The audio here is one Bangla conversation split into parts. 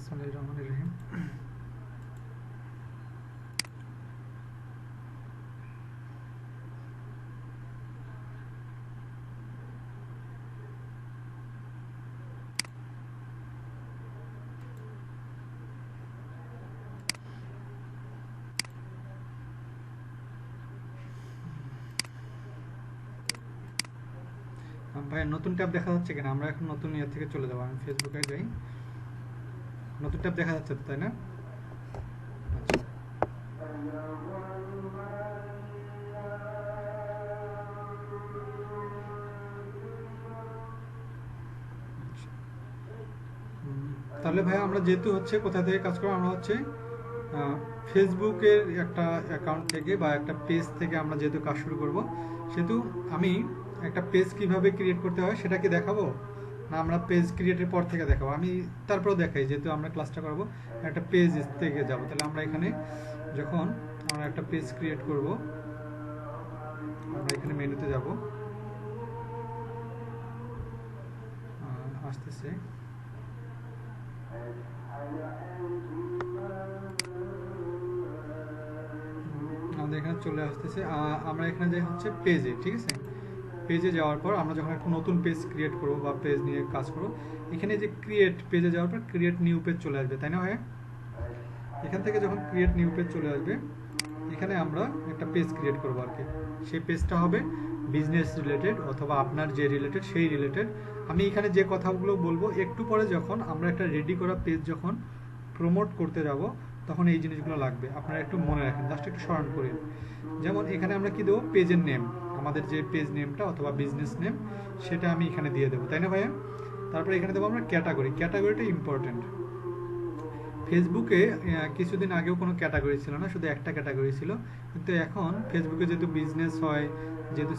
बिस्मिल्लाहिर्रहमानिर्रहीम। ভাই নতুন ট্যাব দেখা যাচ্ছে কিনা? আমরা এখন নতুন ইয়ে থেকে চলে যাবো। আমি ফেসবুকে যাই। নতুন ট্যাব দেখা যাচ্ছে তো, তাই না? আচ্ছা, তাহলে ভাই আমরা যেহেতু হচ্ছে কোথা থেকে কাজ করবো, আমরা হচ্ছে ফেসবুকের একটা অ্যাকাউন্ট থেকে বা একটা পেজ থেকে আমরা যেহেতু কাজ শুরু করব, সেহেতু আমি একটা পেজ কিভাবে ক্রিয়েট করতে হয় সেটা কি দেখাবো, না আমরা পেজ ক্রিয়েটের পর থেকে দেখাবো? আমি তারপরেও দেখাই, যেহেতু আমরা ক্লাসটা করবো একটা পেজ থেকে যাব। তাহলে আমরা এখানে যখন আমরা একটা পেজ ক্রিয়েট করব, আমরা এখানে মেনুতে যাব, আসতেছে আমাদের এখানে চলে আসতেছে। আমরা এখানে যাই হচ্ছে পেজে, ঠিক আছে? পেজে যাওয়ার পর আমরা যখন একটা নতুন পেজ ক্রিয়েট করবো বা পেজ নিয়ে কাজ করবো, এখানে যে ক্রিয়েট পেজে যাওয়ার পর ক্রিয়েট নিউ পেজ চলে আসবে, তাই না ভাই? এখান থেকে যখন ক্রিয়েট নিউ পেজ চলে আসবে, এখানে আমরা একটা পেজ ক্রিয়েট করবো আর কি। সেই পেজটা হবে বিজনেস রিলেটেড অথবা আপনার যে রিলেটেড সেই রিলেটেড। আমি এখানে যে কথাগুলো বলবো একটু পরে, যখন আমরা একটা রেডি করা পেজ যখন প্রমোট করতে যাব, তখন এই জিনিসগুলো লাগবে। আপনারা একটু মনে রাখেন, জাস্ট একটু স্মরণ করি। যেমন এখানে আমরা কি দেবো, পেজের নেম, আমাদের যে পেজ নেমটা অথবা বিজনেস নেম সেটা আমি এখানে দিয়ে দেবো, তাই না ভাইয়া? তারপরে এখানে দেবো আমরা ক্যাটাগরি। ক্যাটাগরিটা ইম্পর্টেন্ট। ফেসবুকে কিছুদিন আগেও কোনো ক্যাটাগরি ছিল না, শুধু একটা ক্যাটাগরি ছিল। কিন্তু এখন ফেসবুকে যেহেতু বিজনেস হয়, যেহেতু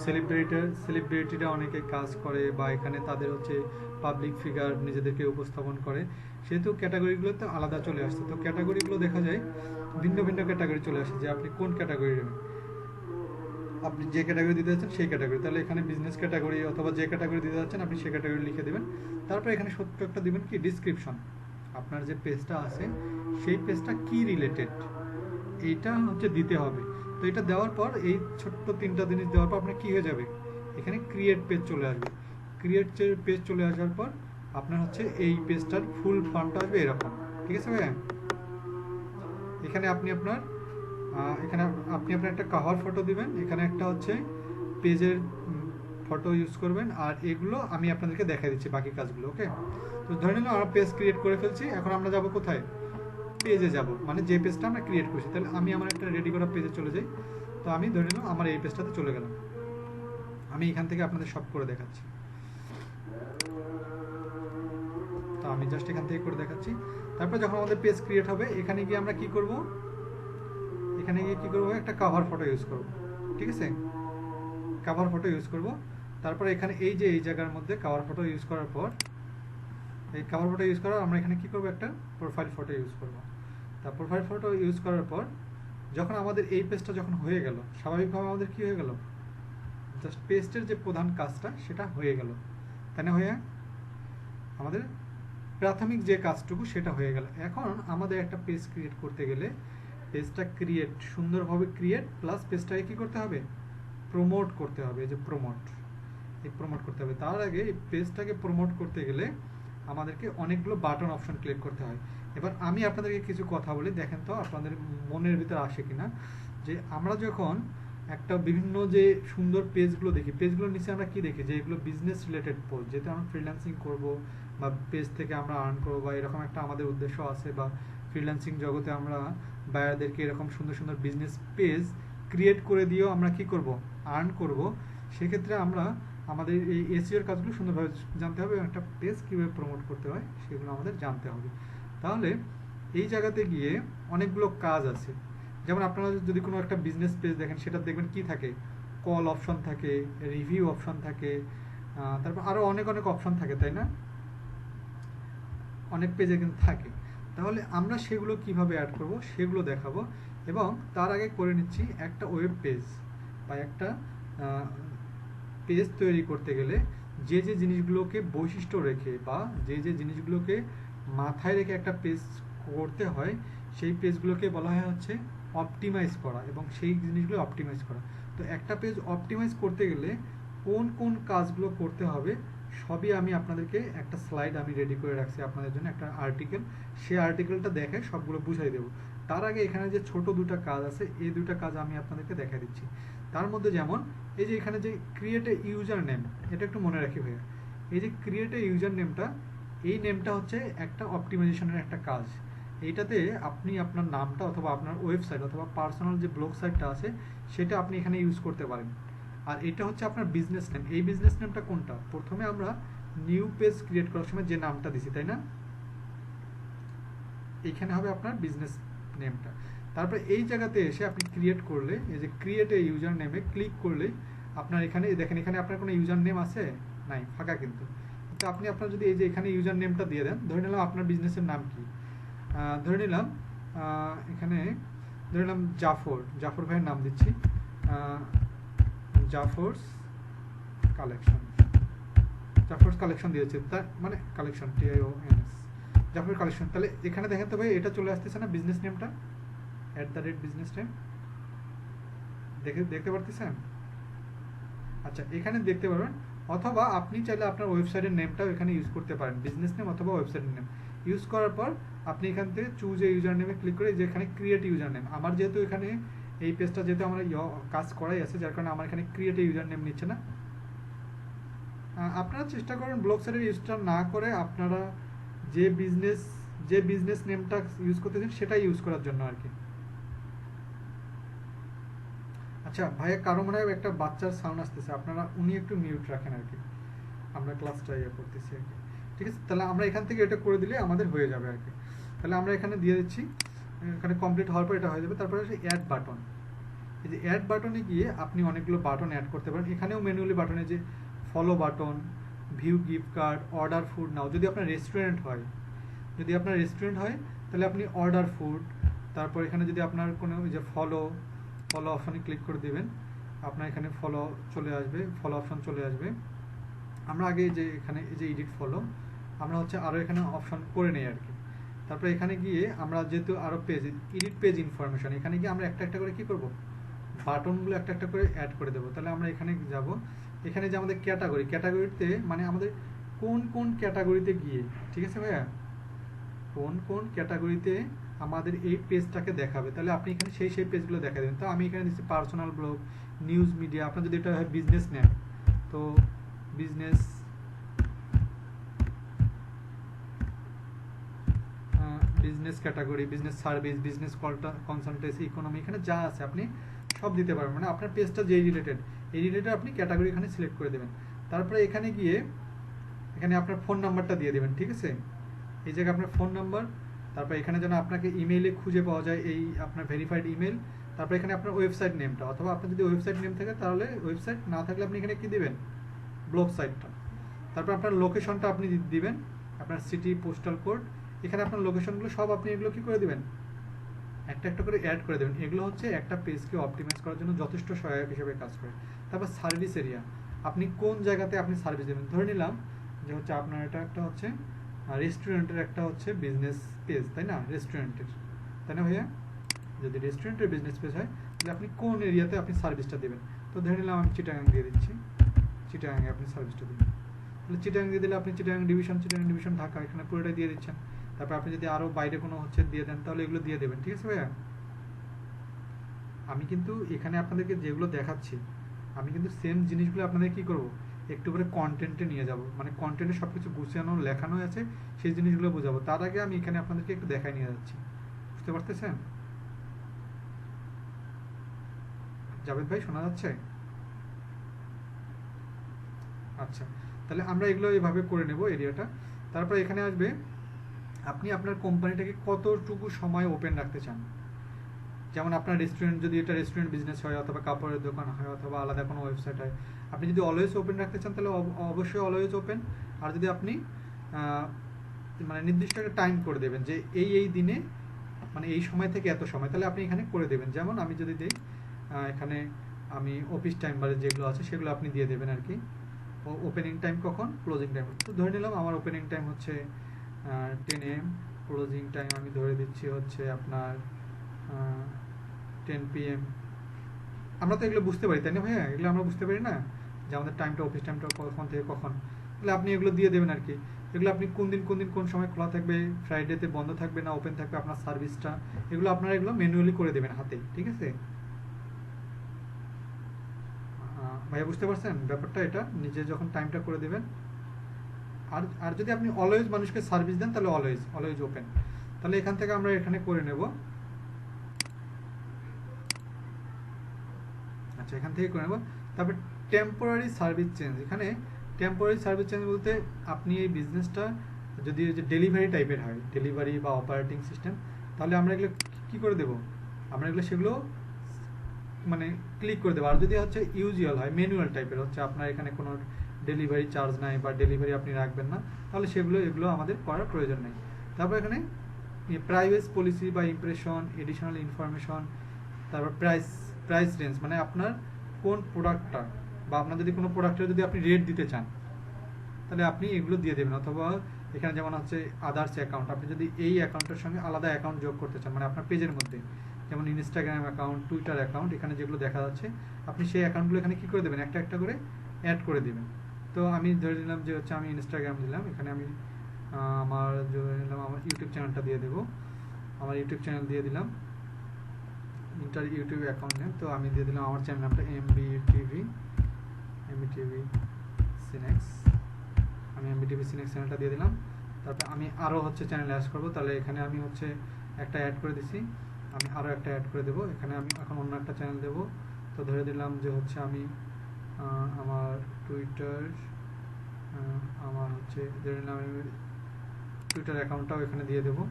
সেলিব্রিটিরা অনেকে কাজ করে বা এখানে তাদের হচ্ছে পাবলিক ফিগার নিজেদেরকে উপস্থাপন করে, সেহেতু ক্যাটাগরিগুলোতে আলাদা চলে আসছে। তো ক্যাটাগরিগুলো দেখা যায় ভিন্ন ভিন্ন ক্যাটাগরি চলে আসে, যে আপনি কোন ক্যাটাগরি, আপনি যে ক্যাটাগরি দিতে যাচ্ছেন সেই ক্যাটাগরি। তাহলে এখানে বিজনেস ক্যাটাগরি অথবা যে ক্যাটাগরি দিতে যাচ্ছেন আপনি সেই ক্যাটাগরি লিখে দেবেন। তারপর এখানে ছোট্ট একটা দিবেন কি, ডিসক্রিপশন। আপনার যে পেজটা আছে সেই পেজটা কি রিলেটেড, এইটা হচ্ছে দিতে হবে। তো এটা দেওয়ার পর, এই ছোট্ট তিনটা জিনিস দেওয়ার পর আপনার কি হয়ে যাবে, এখানে ক্রিয়েট পেজ চলে আসবে। ক্রিয়েট পেজ চলে আসার পর আপনার হচ্ছে এই পেজটার ফুল ফর্মটা আসবে এরকম, ঠিক আছে ভাইয়া? এখানে আপনি আপনার একটা কভার ফটো দিবেন, এখানে একটা হচ্ছে পেজের ফটো ইউজ করবেন, আর এগুলো আমি আপনাদেরকে দেখাই দিচ্ছি বাকি কাজগুলো। ওকে, তো ধরে নিলাম আমরা পেজ ক্রিয়েট করে ফেলছি। এখন আমরা যাব কোথায়, পেজে যাব, মানে যে পেজটা আমরা ক্রিয়েট করছি। তাহলে আমি আমার একটা রেডি করা পেজে চলে যাই। তো আমি ধরে নিলাম আমার এই পেজটাতে চলে গেলাম। আমি এখান থেকে আপনাদের সব করে দেখাচ্ছি। তো আমি জাস্ট এখান থেকে করে দেখাচ্ছি। তারপর যখন আমাদের পেজ ক্রিয়েট হবে, এখানে গিয়ে আমরা কি করব, এখানে গিয়ে কি করবো, একটা কভার ফটো ইউজ করব, ঠিক আছে? কভার ফটো ইউজ করব। তারপরে এখানে এই যে এই জায়গার মধ্যে কভার ফটো ইউজ করার পর, এই কভার ফটো ইউজ করার আমরা এখানে কি করব, একটা প্রোফাইল ফটো ইউজ করব। তা প্রোফাইল ফটো ইউজ করার পর যখন আমাদের এই পেজটা যখন হয়ে গেল, স্বাভাবিকভাবে আমাদের কি হয়ে গেল, জাস্ট পেজের যে প্রধান কাজটা সেটা হয়ে গেল, তাই না? হয়ে আমাদের প্রাথমিক যে কাজটুকু সেটা হয়ে গেল। এখন আমাদের একটা পেজ ক্রিয়েট করতে গেলে, পেজটা ক্রিয়েট সুন্দরভাবে ক্রিয়েট প্লাস পেজটাকে কি করতে হবে, প্রমোট করতে হবে। এই যে প্রমোট, এই প্রমোট করতে হবে। তার আগে এই পেজটাকে প্রমোট করতে গেলে আমাদেরকে অনেকগুলো বাটন অপশন ক্লিক করতে হয়। এবার আমি আপনাদেরকে কিছু কথা বলি, দেখেন তো আপনাদের মনের ভিতরে আসে কিনা। যে আমরা যখন একটা বিভিন্ন যে সুন্দর পেজগুলো দেখি, পেজগুলোর নিচে আমরা কি দেখি, যে এগুলো বিজনেস রিলেটেড পোস্ট, যেহেতু আমরা ফ্রিল্যান্সিং করব বা পেজ থেকে আমরা আর্ন করবো বা এরকম একটা আমাদের উদ্দেশ্য আছে, বা ফ্রিল্যান্সিং জগতে আমরা বায়ারদেরকে এরকম সুন্দর সুন্দর বিজনেস পেজ ক্রিয়েট করে দিয়েও আমরা কি করব, আর্ন করব। সেক্ষেত্রে আমরা আমাদের এই এসইওর কাজগুলো সুন্দরভাবে জানতে হবে, এবং একটা পেজ কীভাবে প্রমোট করতে হয় সেগুলো আমাদের জানতে হবে। তাহলে এই জায়গাতে গিয়ে অনেকগুলো কাজ আছে। যেমন আপনারা যদি কোনো একটা বিজনেস পেজ দেখেন, সেটা দেখবেন কি থাকে, কল অপশন থাকে, রিভিউ অপশন থাকে, তারপর আরও অনেক অনেক অপশন থাকে, তাই না? অনেক পেজে কিন্তু থাকে। তাহলে আমরা সেগুলো কিভাবে অ্যাড করব সেগুলো দেখাবো। এবং তার আগে করে নিচ্ছি, একটা ওয়েব পেজ বা একটা পেজ তৈরি করতে গেলে যে যে জিনিসগুলোকে বৈশিষ্ট্য রেখে বা যে যে জিনিসগুলোকে মাথায় রেখে একটা পেজ করতে হয়, সেই পেজগুলোকে বলা হয় হচ্ছে অপটিমাইজ করা, এবং সেই জিনিসগুলো অপটিমাইজ করা। তো একটা পেজ অপটিমাইজ করতে গেলে কোন কোন কাজগুলো করতে হবে সবই আমি আপনাদেরকে একটা স্লাইড আমি রেডি করে রাখছি আপনাদের জন্য, একটা আর্টিকেল। সেই আর্টিকেলটা দেখে সবগুলো বুঝাই দেবো। তার আগে এখানে যে ছোট দুটো কাজ আছে, এই দুটো কাজ আমি আপনাদেরকে দেখা দিচ্ছি। তার মধ্যে যেমন এই যে এখানে যে ক্রিয়েট এ ইউজার নেম, এটা একটু মনে রাখি ভাইয়া। এই যে ক্রিয়েট এ ইউজার নেমটা, এই নেমটা হচ্ছে একটা অপটিমাইজেশনের একটা কাজ। এইটাতে আপনি আপনার নামটা অথবা আপনার ওয়েবসাইট অথবা পার্সোনাল যে ব্লগ সাইটটা আছে সেটা আপনি এখানে ইউজ করতে পারেন। আর এটা হচ্ছে আপনার বিজনেস নেম। এই বিজনেস নেমটা কোনটা? প্রথমে আমরা নিউ পেজ ক্রিয়েট করার সময় যে নামটা দিছি, তাই না? এইখানে হবে আপনার বিজনেস নেমটা। তারপরে এই জায়গাতে এসে আপনি ক্রিয়েট করলে, এই যে ক্রিয়েট এ ইউজার নেমে ক্লিক করলে আপনার এখানে দেখেন, এখানে আপনার কোনো ইউজার নেম আছে নাই, ফাঁকা কিন্তু। তো আপনি আপনার যদি এই যে এখানে ইউজার নেমটা দিয়ে দেন, ধরে নিলাম আপনার বিজনেসের নাম কি, ধরে নিলাম এখানে ধরে নিলাম জাফর ভাইয়ের নাম দিচ্ছি, জাফরস কালেকশন দিয়েছে, তার মানে কালেকশন TIONS, জাফর কালেকশন। তাহলে এখানে দেখেন তো ভাই, এটা চলে আসতেছে না বিজনেস নেমটা, @business name, দেখতে পারতেছেন? আচ্ছা, এখানে দেখতে পারবেন। অথবা আপনি চাইলে আপনার ওয়েবসাইটের নেমটাও এখানে ইউজ করতে পারেন, বিজনেস নেম অথবা ওয়েবসাইটের নেম ইউজ করার পর আপনি এখান থেকে চুজ এ ইউজার নেমে ক্লিক করে যেখানে ক্রিয়েট ইউজার নেম, আমার যেহেতু এখানে এই পেজটা যেহেতু আমার কাজ করাই আছে, যার কারণে আমার এখানে ক্রিয়েট ইউজার নেম নিচ্ছে না। আপনারা চেষ্টা করেন ব্লগ সাইটের ইউজটা না করে আপনারা যে বিজনেস নেমটা ইউজ করতেছেন সেটাই ইউজ করার জন্য আর কি। আচ্ছা ভাইয়া, কারো মনে হয় একটা বাচ্চার সাউন্ড আসতেছে, আপনারা উনি একটু মিউট রাখেন আর কি, আমরা ক্লাসটা করতেছি আর কি। ঠিক আছে, তাহলে আমরা এখান থেকে এটা করে দিলে আমাদের হয়ে যাবে আর কি। তাহলে আমরা এখানে দিয়ে দিচ্ছি, এখানে কমপ্লিট হওয়ার পর এটা হয়ে যাবে। তারপরে হচ্ছে অ্যাড বাটন। এই যে অ্যাড বাটনে গিয়ে আপনি অনেকগুলো বাটন অ্যাড করতে পারেন। এখানেও ম্যানুয়ালি বাটনে যে follow button, view gift card, order food now, যদি আপনার রেস্টুরেন্ট হয়, তাহলে আপনি অর্ডার ফুড, তারপর এখানে যদি আপনার কোনো যে ফলো অপশনে ক্লিক করে দিবেন, আপনার এখানে ফলো অপশন চলে আসবে। আমরা আগে যে এখানে এই যে এডিট ফলো, আমরা হচ্ছে আরও এখানে অপশন করে নেই আর কি। তারপরে এখানে গিয়ে আমরা যেহেতু আরও এডিট পেজ ইনফরমেশন, এখানে গিয়ে আমরা একটা করে কি করব, বাটনগুলো একটা করে অ্যাড করে দেবো। তাহলে আমরা এখানে যাব, এখানে যে আমাদের ক্যাটাগরিতে মানে আমাদের কোন ক্যাটাগরিতে গিয়ে, ঠিক আছে ভাইয়া, কোন ক্যাটাগরিতে আমাদের এই পেজটাকে দেখাবে, তাহলে আপনি এখানে সেই পেজগুলো দেখা দেবেন। তো আমি এখানে দিচ্ছি পার্সোনাল ব্লগ, নিউজ মিডিয়া। আপনার যদি এটা হয় বিজনেস নেম, তো business category, business service, business consultancy, economy, এখানে যা আছে আপনি সব দিতে পারবেন। মানে আপনার পেজটা যেই রিলেটেড, এই রিলেটেড আপনি ক্যাটাগরি এখানে সিলেক্ট করে দেবেন। তারপরে এখানে গিয়ে এখানে আপনার ফোন নাম্বারটা দিয়ে দেবেন, ঠিক আছে, এই জায়গায় আপনার ফোন নাম্বার। তারপর এখানে যেন আপনাকে ইমেইলে খুঁজে পাওয়া যায়, এই আপনার ভেরিফাইড ইমেল। তারপর এখানে আপনার ওয়েবসাইট নেমটা, অথবা আপনার যদি ওয়েবসাইট নেম থাকে তাহলে ওয়েবসাইট, না থাকলে আপনি এখানে কি দিবেন, ব্লগ সাইটটা। তারপর আপনার লোকেশনটা আপনি দিবেন, আপনার সিটি, পোস্টাল কোড, এখানে আপনার লোকেশনগুলো সব আপনি এগুলো কি করে দিবেন, একটা করে অ্যাড করে দেবেন। এগুলো হচ্ছে একটা পেজকে অপটিমাইজ করার জন্য যথেষ্ট সহায়ক হিসেবে কাজ করে। তারপর সার্ভিস এরিয়া, আপনি কোন জায়গাতে আপনি সার্ভিস দেবেন। ধরে নিলাম যে হচ্ছে আপনার এটা একটা হচ্ছে রেস্টুরেন্টের একটা হচ্ছে বিজনেস পেজ, তাই না, রেস্টুরেন্টের, তাই না ভাইয়া? যদি রেস্টুরেন্টের বিজনেস পেজ হয় তাহলে আপনি কোন এরিয়াতে আপনি সার্ভিসটা দেবেন। তো ধরে নিলাম আমি চিটাগাং দিয়ে দিচ্ছি, চিটাগাংয়ে আপনি সার্ভিসটা দিবেন। তাহলে চিটাগাং দিয়ে দিলে আপনি চিটাগাং ডিভিশন ঢাকা, এখানে পুরোটাই দিয়ে দিচ্ছেন। তারপর আপনি যদি আরও বাইরে কোনো হচ্ছে দিয়ে দেন তাহলে এগুলো দিয়ে দেবেন, ঠিক আছে ভাইয়া? আমি কিন্তু এখানে আপনাদেরকে যেগুলো দেখাচ্ছি, আমি কিন্তু সেম জিনিসগুলো আপনাদের কি করব, একটু করে কন্টেন্টে নিয়ে যাব, মানে কন্টেন্টে সব কিছু গুছানো লেখানো আছে, সেই জিনিসগুলো বোঝাবো। তার আগে আমি এখানে আপনাদেরকে একটু দেখাই নিয়ে যাচ্ছি, বুঝতে পারতেছেন? জাভেদ ভাই শোনা যাচ্ছে? আচ্ছা, তাহলে আমরা এগুলো এইভাবে করে নেব এরিয়াটা। তারপর এখানে আসবে আপনি আপনার কোম্পানিটাকে কতটুকু সময় ওপেন রাখতে চান। যেমন আপনার রেস্টুরেন্ট, যদি এটা রেস্টুরেন্ট বিজনেস হয় অথবা কাপড়ের দোকান হয় অথবা আলাদা কোনো ওয়েবসাইট হয়, আপনি যদি অলওয়েজ ওপেন রাখতে চান তাহলে অবশ্যই অলওয়েজ ওপেন। আর যদি আপনি মানে নির্দিষ্ট একটা টাইম করে দেবেন যে এই দিনে মানে এই সময় থেকে এত সময়, তাহলে আপনি এখানে করে দেবেন। যেমন আমি যদি দিই এখানে আমি অফিস টাইম বারে যেগুলো আছে সেগুলো আপনি দিয়ে দেবেন আর কি। ওপেনিং টাইম কখন, ক্লোজিং টাইম। তো ধরে নিলাম আমার ওপেনিং টাইম হচ্ছে 10 AM, ক্লোজিং টাইম আমি ধরে দিচ্ছি হচ্ছে আপনার 10 PM। আমরা তো এগুলো বুঝতে পারি তাই না ভাইয়া, এগুলো আমরা বুঝতে পারি না যে আমাদের টাইমটা, অফিস টাইমটা কখন থেকে কখন। তাহলে আপনি এগুলো দিয়ে দেবেন আর কি। এগুলো আপনি কোন দিন কোন সময় খোলা থাকবে, ফ্রাইডেতে বন্ধ থাকবে না ওপেন থাকবে আপনার সার্ভিসটা, এগুলো আপনারা এগুলো ম্যানুয়ালি করে দেবেন হাতে, ঠিক আছে ভাইয়া? বুঝতে পারছেন ব্যাপারটা? এটা নিজে যখন টাইমটা করে দেবেন। আর আর যদি আপনি অলওয়েজ মানুষকে সার্ভিস দেন তাহলে অলওয়েজ ওপেন। তাহলে এখান থেকে আমরা এখানে করে নেব। আচ্ছা, এখান থেকে করে নেব। তারপর টেম্পোরারি সার্ভিস চেঞ্জ। এখানে টেম্পোরারি সার্ভিস চেঞ্জ বলতে আপনি এই বিজনেসটা যদি ডেলিভারি টাইপের হয়, ডেলিভারি বা অপারেটিং সিস্টেম, তাহলে আমরা এগুলো কী করে দেবো, আমরা এগুলো সেগুলো মানে ক্লিক করে দেবো। আর যদি হচ্ছে ইউজুয়াল হয়, ম্যানুয়াল টাইপের হচ্ছে, আপনার এখানে কোনো ডেলিভারি চার্জ নাই বা ডেলিভারি আপনি রাখবেন না, তাহলে এগুলো আমাদের করার প্রয়োজন নেই। তারপর এখানে প্রাইভেসি পলিসি বা ইমপ্রেশন, এডিশনাল ইনফরমেশন, তারপর প্রাইস রেঞ্জ, মানে আপনার কোন প্রোডাক্টটা বা আপনার যদি কোনো প্রোডাক্টের যদি আপনি রেট দিতে চান তাহলে আপনি এগুলো দিয়ে দেবেন। অথবা এখানে যেমন হচ্ছে আদার্স অ্যাকাউন্ট, আপনি যদি এই অ্যাকাউন্টের সঙ্গে আলাদা অ্যাকাউন্ট যোগ করতে চান, মানে আপনার পেজের মধ্যে যেমন ইনস্টাগ্রাম অ্যাকাউন্ট, টুইটার অ্যাকাউন্ট, এখানে যেগুলো দেখা যাচ্ছে আপনি সেই অ্যাকাউন্টগুলো এখানে কী করে দেবেন, একটা একটা করে অ্যাড করে দেবেন। তো আমি ধরে নিলাম যে হচ্ছে আমি ইনস্টাগ্রাম দিলাম, এখানে আমি আমার ধরে নিলাম আমার ইউটিউব চ্যানেলটা দিয়ে দেবো, আমার ইউটিউব চ্যানেল দিয়ে দিলাম, ইউটিউব অ্যাকাউন্ট নেম। তো আমি দিয়ে দিলাম আমার চ্যানেল নামটা এমবিটিভি সিনেক্স, আমি এমবিটিভি সিনেক্স চ্যানেলটা দিয়ে দিলাম। তারপরে আমি আরও হচ্ছে চ্যানেল অ্যাড করবো, তাহলে এখানে আমি হচ্ছে একটা অ্যাড করে দিছি, আমি আরও একটা অ্যাড করে দেবো, এখানে আমি এখন অন্য একটা চ্যানেল দেবো। তো ধরে দিলাম যে হচ্ছে আমি আমার টুইটার, আমার হচ্ছে ধরে নিলাম আমি টুইটার অ্যাকাউন্টটাও এখানে দিয়ে দেবো।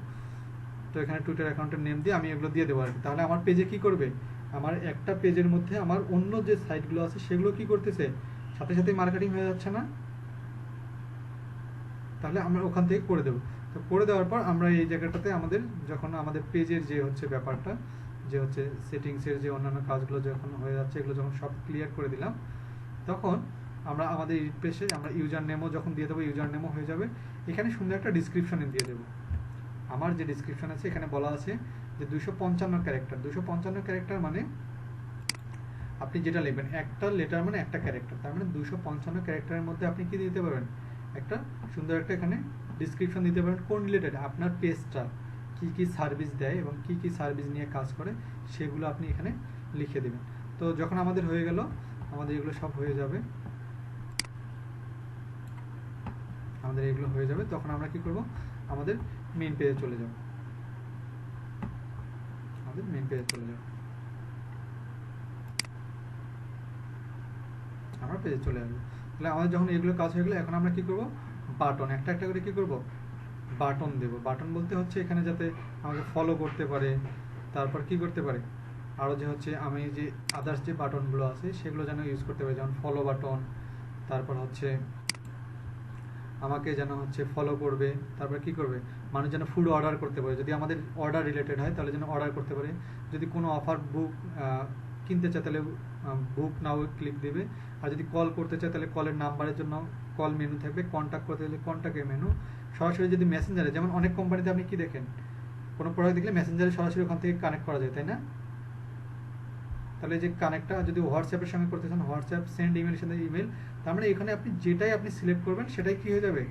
তো এখানে টুইটার অ্যাকাউন্টের নেম দিয়ে আমি এগুলো দিয়ে দেবো আর কি। তাহলে আমার পেজে কি করবে, আমার একটা পেজের মধ্যে আমার অন্য যে সাইটগুলো আছে সেগুলো কি করতেছে, সাথে সাথে মার্কেটিং হয়ে যাচ্ছে না? তাহলে আমরা ওখান থেকে করে দেবো। তো করে দেওয়ার পর আমরা এই জায়গাটাতে আমাদের যখন আমাদের পেজের যে হচ্ছে ব্যাপারটা, যে হচ্ছে সেটিংসের যে অন্যান্য কাজগুলো যখন হয়ে যাচ্ছে, এগুলো যখন সব ক্লিয়ার করে দিলাম, তখন আমরা আমাদের পেজে আমরা ইউজার নেমও যখন দিয়ে দেবো, ইউজার নেমও হয়ে যাবে। এখানে সুন্দর একটা ডিসক্রিপশনে দিয়ে দেবো। আমার যে ডিসক্রিপশন আছে এখানে বলা আছে যে 255 ক্যারেক্টার। 255 ক্যারেক্টার মানে আপনি যেটা লিখবেন, একটা লেটার মানে একটা ক্যারেক্টার, তার মানে 255 ক্যারেক্টারের মধ্যে আপনি কি দিতে পারবেন, একটা সুন্দর একটা এখানে ডিসক্রিপশন দিতে পারেন, কোন রিলেটেড আপনার পেজটা কি কি সার্ভিস দেয় এবং কি কি সার্ভিস নিয়ে কাজ করে সেগুলো আপনি এখানে লিখে দেবেন। তো যখন আমাদের হয়ে গেল, আমাদের এগুলো সব হয়ে যাবে, আমাদের এগুলো হয়ে যাবে, তখন আমরা কি করব, আমাদের মেইন পেজে চলে যাব, আমাদের মেইন পেজে চলে যাব, আমরা পেজে চলে আসবো। তাহলে আমাদের যখন এগুলো কাজ হয়ে গেলো, এখন আমরা কি করব, বাটন একটা একটা করে কি করব, বাটন দেব। বাটন বলতে হচ্ছে এখানে যাতে আমাকে ফলো করতে পারে, তারপর কি করতে পারে, আরও যে হচ্ছে আমি যে আদার্স যে বাটনগুলো আছে সেগুলো যেন ইউজ করতে পারি, যেমন ফলো বাটন, তারপর হচ্ছে আমাকে যেন হচ্ছে ফলো করবে, তারপর কি করবে, মানুষ যেন ফুড অর্ডার করতে পারে, যদি আমাদের অর্ডার রিলেটেড হয় তাহলে যেন অর্ডার করতে পারে, যদি কোনো অফার বুক কিনতে চায় তাহলে বুক নাও ক্লিক দেবে, আর যদি কল করতে চায় তাহলে কলের নাম্বারের জন্য কল মেনু থাকবে, কন্ট্যাক্ট করতে হলে কন্ট্যাক্টের মেনু, সরাসরি যদি মেসেঞ্জারে, যেমন অনেক কোম্পানিতে আপনি কি দেখেন, কোনো প্রোডাক্ট দেখলে মেসেঞ্জারে সরাসরি ওখান থেকে কানেক্ট করা যায়, তাই না? তাহলে যে কানেক্টটা যদি হোয়াটসঅ্যাপের সঙ্গে করতে চান, হোয়াটসঅ্যাপ, সেন্ড ইমেলের সাথে ইমেল, তার মানে এখানে আপনি যেটাই আপনি সিলেক্ট করবেন সেটাই কি হয়ে যাবে,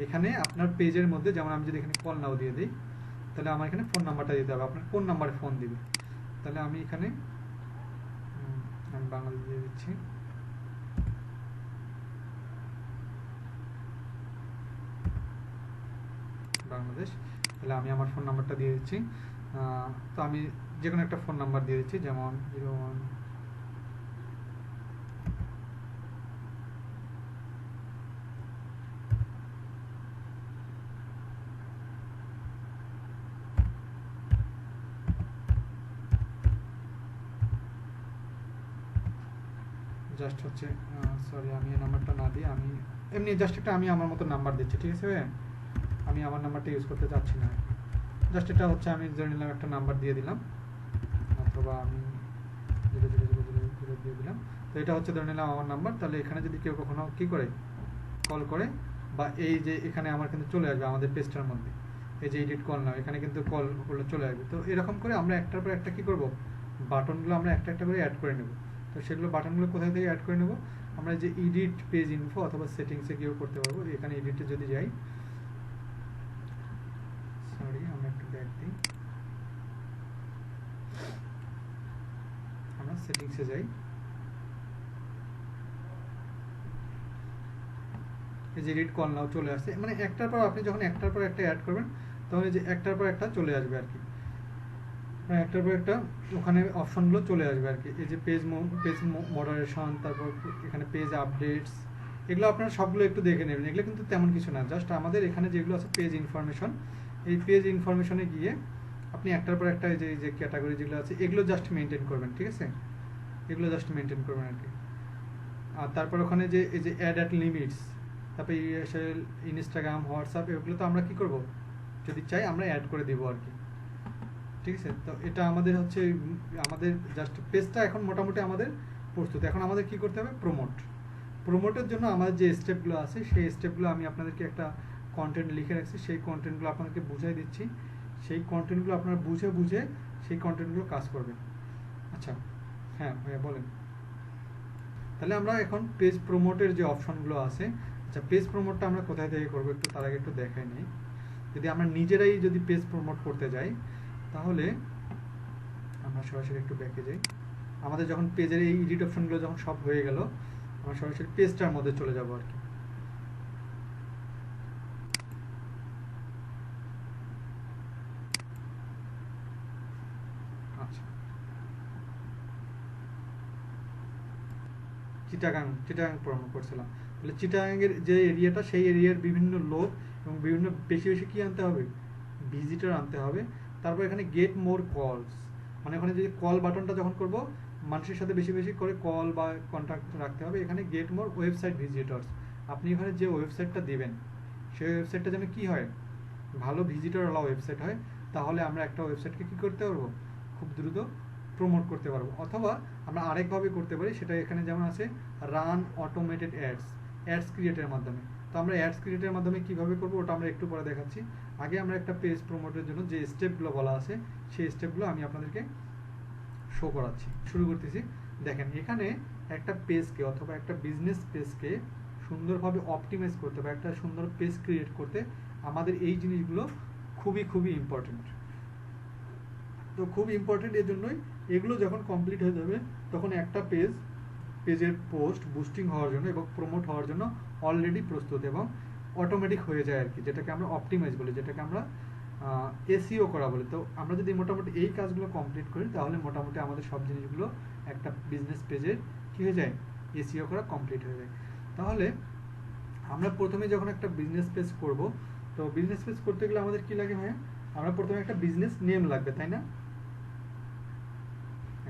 এখানে আপনার পেজের মধ্যে, যেমন আমি যদি এখানে কল নাও দিয়ে দিই, তাহলে আমার এখানে ফোন নাম্বারটা দিতে হবে, আপনার কোন নাম্বারে ফোন দিবে, তাহলে আমি এখানে আমি বাংলাদেশ দিয়ে দিচ্ছি, বাংলাদেশ, তাহলে আমি আমার ফোন নাম্বারটা দিয়ে দিচ্ছি। তো আমি যে কোনো একটা ফোন নাম্বার দিয়ে দিচ্ছি, যেমন 01 জাস্ট হচ্ছে সরি, আমি এই নাম্বারটা না দিয়ে আমি এমনি জাস্ট একটা আমি আমার মতো নাম্বার দিচ্ছি, ঠিক আছে? আমি আমার নাম্বারটা ইউজ করতে চাচ্ছি না, জাস্ট এটা হচ্ছে আমি ধরে নিলাম একটা নাম্বার দিয়ে দিলাম, অথবা আমি 00000 দিয়ে দিলাম। তো এটা হচ্ছে ধরে নিলাম আমার নাম্বার। তাহলে এখানে যদি কেউ কখনো কী করে কল করে বা এই যে এখানে আমার কিন্তু চলে আসবে আমাদের পেজটার মধ্যে, এই যে এডিট কল নাও, এখানে কিন্তু কলগুলো চলে আসবে। তো এরকম করে আমরা একটার পর একটা কি করব, বাটনগুলো আমরা একটা একটা করে অ্যাড করে নেব। তো সেগুলো বাটনগুলো কোথায় থেকে অ্যাড করে নেব, আমরা যে এডিট পেজ ইনফো অথবা সেটিংসে গিয়েও করতে পারবো। এখানে এডিটে যদি যাই, সরি আমরা একটু ব্যাক দিই, আমরা সেটিংসে যাই, এই যে এডিট কল নাও চলে আসছে। মানে একটার পর আপনি যখন একটার পর একটা অ্যাড করবেন তখন এই যে একটার পর একটা চলে আসবে আর কি, একটার পর একটা ওখানে অপশনগুলো চলে আসবে আর কি। এই যে পেজ মডারেশন, তারপর এখানে পেজ আপডেটস, এগুলো আপনারা সবগুলো একটু দেখে নেবেন। এগুলো কিন্তু তেমন কিছু না, জাস্ট আমাদের এখানে যেগুলো আছে পেজ ইনফরমেশন, এই পেজ ইনফরমেশনে গিয়ে আপনি একটার পর একটা এই যে ক্যাটাগরি যেগুলো আছে এগুলো জাস্ট মেনটেন করবেন, ঠিক আছে, এগুলো জাস্ট মেনটেন করবেন আর কি। আর তারপর ওখানে যে এই যে অ্যাড অ্যাট লিমিটস, তারপরে ইনস্টাগ্রাম, হোয়াটসঅ্যাপ, এগুলো তো আমরা কি করব, যদি চাই আমরা অ্যাড করে দেবো আর কি, ঠিক আছে। তো এটা আমাদের হচ্ছে আমাদের জাস্ট পেজটা এখন মোটামুটি আমাদের প্রস্তুত। এখন আমাদের কি করতে হবে, প্রমোটের জন্য আমাদের যে স্টেপগুলো আছে সেই স্টেপগুলো আমি আপনাদেরকে একটা কন্টেন্ট লিখে রাখছি, সেই কন্টেন্টগুলো আপনাদেরকে বুঝাই দিচ্ছি। সেই কন্টেন্টগুলো আপনারা বুঝে সেই কন্টেন্টগুলো কাজ করবেন। আচ্ছা, হ্যাঁ ভাইয়া বলেন। তাহলে আমরা এখন পেজ প্রমোটের যে অপশনগুলো আছে, আচ্ছা পেজ প্রমোটটা আমরা কোথায় থেকে করবো একটু তার আগে একটু দেখাই নিই। যদি আমরা নিজেরাই যদি পেজ প্রমোট করতে যাই তাহলে আমরা সরাসরি একটু ব্যাকে যাই। আমাদের যখন পেজের এই এডিট অপশনগুলো যখন সব হয়ে গেল, আমরা সরাসরি পেজটার মধ্যে চলে যাব আর কি। আচ্ছা, চিটাগাং প্রমোট করছিলাম। তাহলে চিটাগাংয়ের যে এরিয়াটা, সেই এরিয়ার বিভিন্ন লোক এবং বিভিন্ন বেশি বেশি কি আনতে হবে, ভিজিটর আনতে হবে। তারপর এখানে গেট মোর কলস, মানে ওখানে যে কল বাটনটা যখন করব মানুষের সাথে বেশি বেশি করে কল বা কন্ট্যাক্ট রাখতে হবে। এখানে গেট মোর ওয়েবসাইট ভিজিটর্স, আপনি এখানে যে ওয়েবসাইটটা দেবেন সেই ওয়েবসাইটটা যেন কি হয়, ভালো ভিজিটর ওয়ালা ওয়েবসাইট হয়। তাহলে আমরা একটা ওয়েবসাইটকে কি করতে পারবো, খুব দ্রুত প্রমোট করতে পারবো। অথবা আমরা আরেকভাবে করতে পারি, সেটা এখানে যেমন আছে রান অটোমেটেড অ্যাডস ক্রিয়েটের মাধ্যমে। তো আমরা অ্যাডস ক্রিয়েটের মাধ্যমে কিভাবে করবো ওটা আমরা একটু পরে দেখাচ্ছি। আগে আমরা একটা পেজ প্রমোটের জন্য যে স্টেপগুলো বলা আছে সেই স্টেপগুলো আমি আপনাদেরকে শো করাচ্ছি। শুরু করতেছি। দেখেন এখানে একটা পেজকে অথবা একটা বিজনেস পেজকে সুন্দরভাবে অপটিমাইজ করতে বা একটা সুন্দর পেজ ক্রিয়েট করতে আমাদের এই জিনিসগুলো খুবই ইম্পর্টেন্ট। তো খুব ইম্পর্টেন্ট এর জন্যই এগুলো যখন কমপ্লিট হয়ে যাবে তখন একটা পেজের পোস্ট বুস্টিং হওয়ার জন্য এবং প্রমোট হওয়ার জন্য অলরেডি প্রস্তুত এবং অটোমেটিক হয়ে যায় আর কি, যেটাকে আমরা অপটিমাইজ বলি, যেটাকে আমরা এসইও করা বলি। তো আমরা যদি মোটামুটি এই কাজগুলো কমপ্লিট করি তাহলে মোটামুটি আমাদের সব জিনিসগুলো একটা বিজনেস পেজের কী হয়ে যায়, এসইও করা কমপ্লিট হয়ে যায়। তাহলে আমরা প্রথমে যখন একটা বিজনেস পেজ করব, তো বিজনেস পেজ করতে গেলে আমাদের কি লাগে ভাইয়া, আমরা প্রথমে একটা বিজনেস নেম লাগবে, তাই না,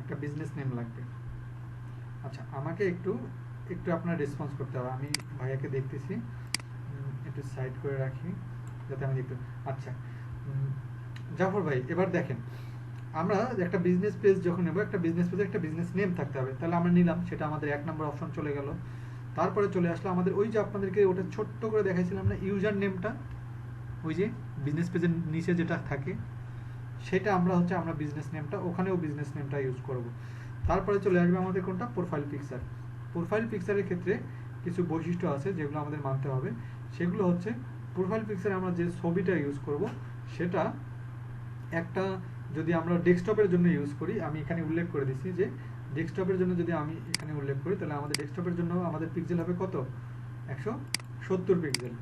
একটা বিজনেস নেম লাগবে। আচ্ছা আমাকে একটু আপনার রেসপন্স করতে হবে, আমি ভাইয়াকে দেখতেছি, একটু সাইড করে রাখি যাতে আমি দেখতে। আচ্ছা জাফর ভাই, এবার দেখেন আমরা একটা বিজনেস পেজ যখন নেব, একটা বিজনেস পেজে একটা বিজনেস নেম থাকতে হবে। তাহলে আমরা নিলাম, সেটা আমাদের 1 নম্বর অপশন চলে গেল। তারপরে চলে আসলো আমাদের ওই যে আপনাদেরকে ওটা ছোট্ট করে দেখাইছিলাম না, ইউজার নেমটা, ওই যে বিজনেস পেজের নিচে যেটা থাকে সেটা আমরা বিজনেস নেমটা, ওখানেও বিজনেস নেমটা ইউজ করব। তারপরে চলে আসবে আমাদের কোনটা, প্রোফাইল পিকচার। প্রোফাইল পিকচারের ক্ষেত্রে কিছু বৈশিষ্ট্য আছে যেগুলো আমাদের মানতে হবে। সেগুলো হচ্ছে, প্রোফাইল পিকচারে আমরা যে ছবিটা ইউজ করব সেটা একটা, যদি আমরা ডেস্কটপের জন্য ইউজ করি, আমি এখানে উল্লেখ করে দিচ্ছি যে ডেস্কটপের জন্য যদি আমি এখানে উল্লেখ করি তাহলে আমাদের ডেস্কটপের জন্য আমাদের পিক্সেল হবে কত, 170 পিক্সেল।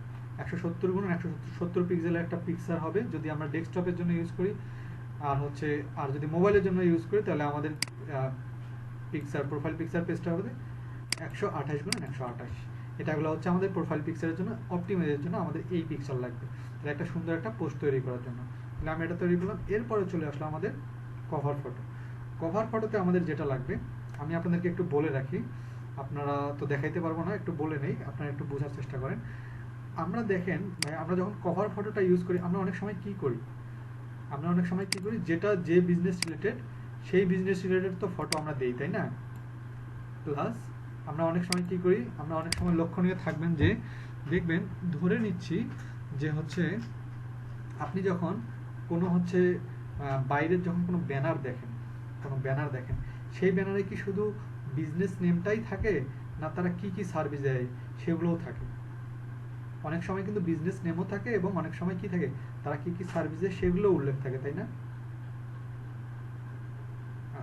170 গুণ 170 পিক্সেলের একটা পিকচার হবে যদি আমরা ডেস্কটপের জন্য ইউজ করি। আর যদি মোবাইলের জন্য ইউজ করি তাহলে আমাদের প্রোফাইল পিকচার পেজটা হবে 128 গুণ 128। এটাগুলো হচ্ছে আমাদের প্রোফাইল পিকচারের জন্য, অপটিমাইজের জন্য আমাদের এই পিকচার লাগবে। তাহলে একটা সুন্দর একটা পোস্ট তৈরি করার জন্য তাহলে আমি এটা তৈরি করলাম। এরপরে চলে আসলো আমাদের কভার ফটো। কভার ফটোতে আমাদের যেটা লাগবে আমি আপনাদেরকে একটু বলে রাখি, আপনারা তো দেখাইতে পারবো না, একটু বলে নেই, আপনারা একটু বোঝার চেষ্টা করেন। আমরা দেখেন আমরা যখন কভার ফটোটা ইউজ করি আমরা অনেক সময় কি করি, যেটা যে বিজনেস রিলেটেড সেই বিজনেস রিলেটেড তো ফটো আমরা দেই, তাই না। প্লাস আমরা অনেক সময় কি করি, আমরা অনেক সময় লক্ষণীয় থাকবেন যে দেখবেন ধরে নিচ্ছি যে হচ্ছে আপনি যখন কোনো হচ্ছে বাইরের যখন কোনো ব্যানার দেখেন সেই ব্যানারে কি শুধু বিজনেস নেমটাই থাকে, না তারা কি কি সার্ভিস দেয় সেগুলোও থাকে। অনেক সময় কিন্তু বিজনেস নেমও থাকে এবং অনেক সময় কি থাকে, তারা কি কি সার্ভিস দেয় সেগুলো উল্লেখ থাকে, তাই না?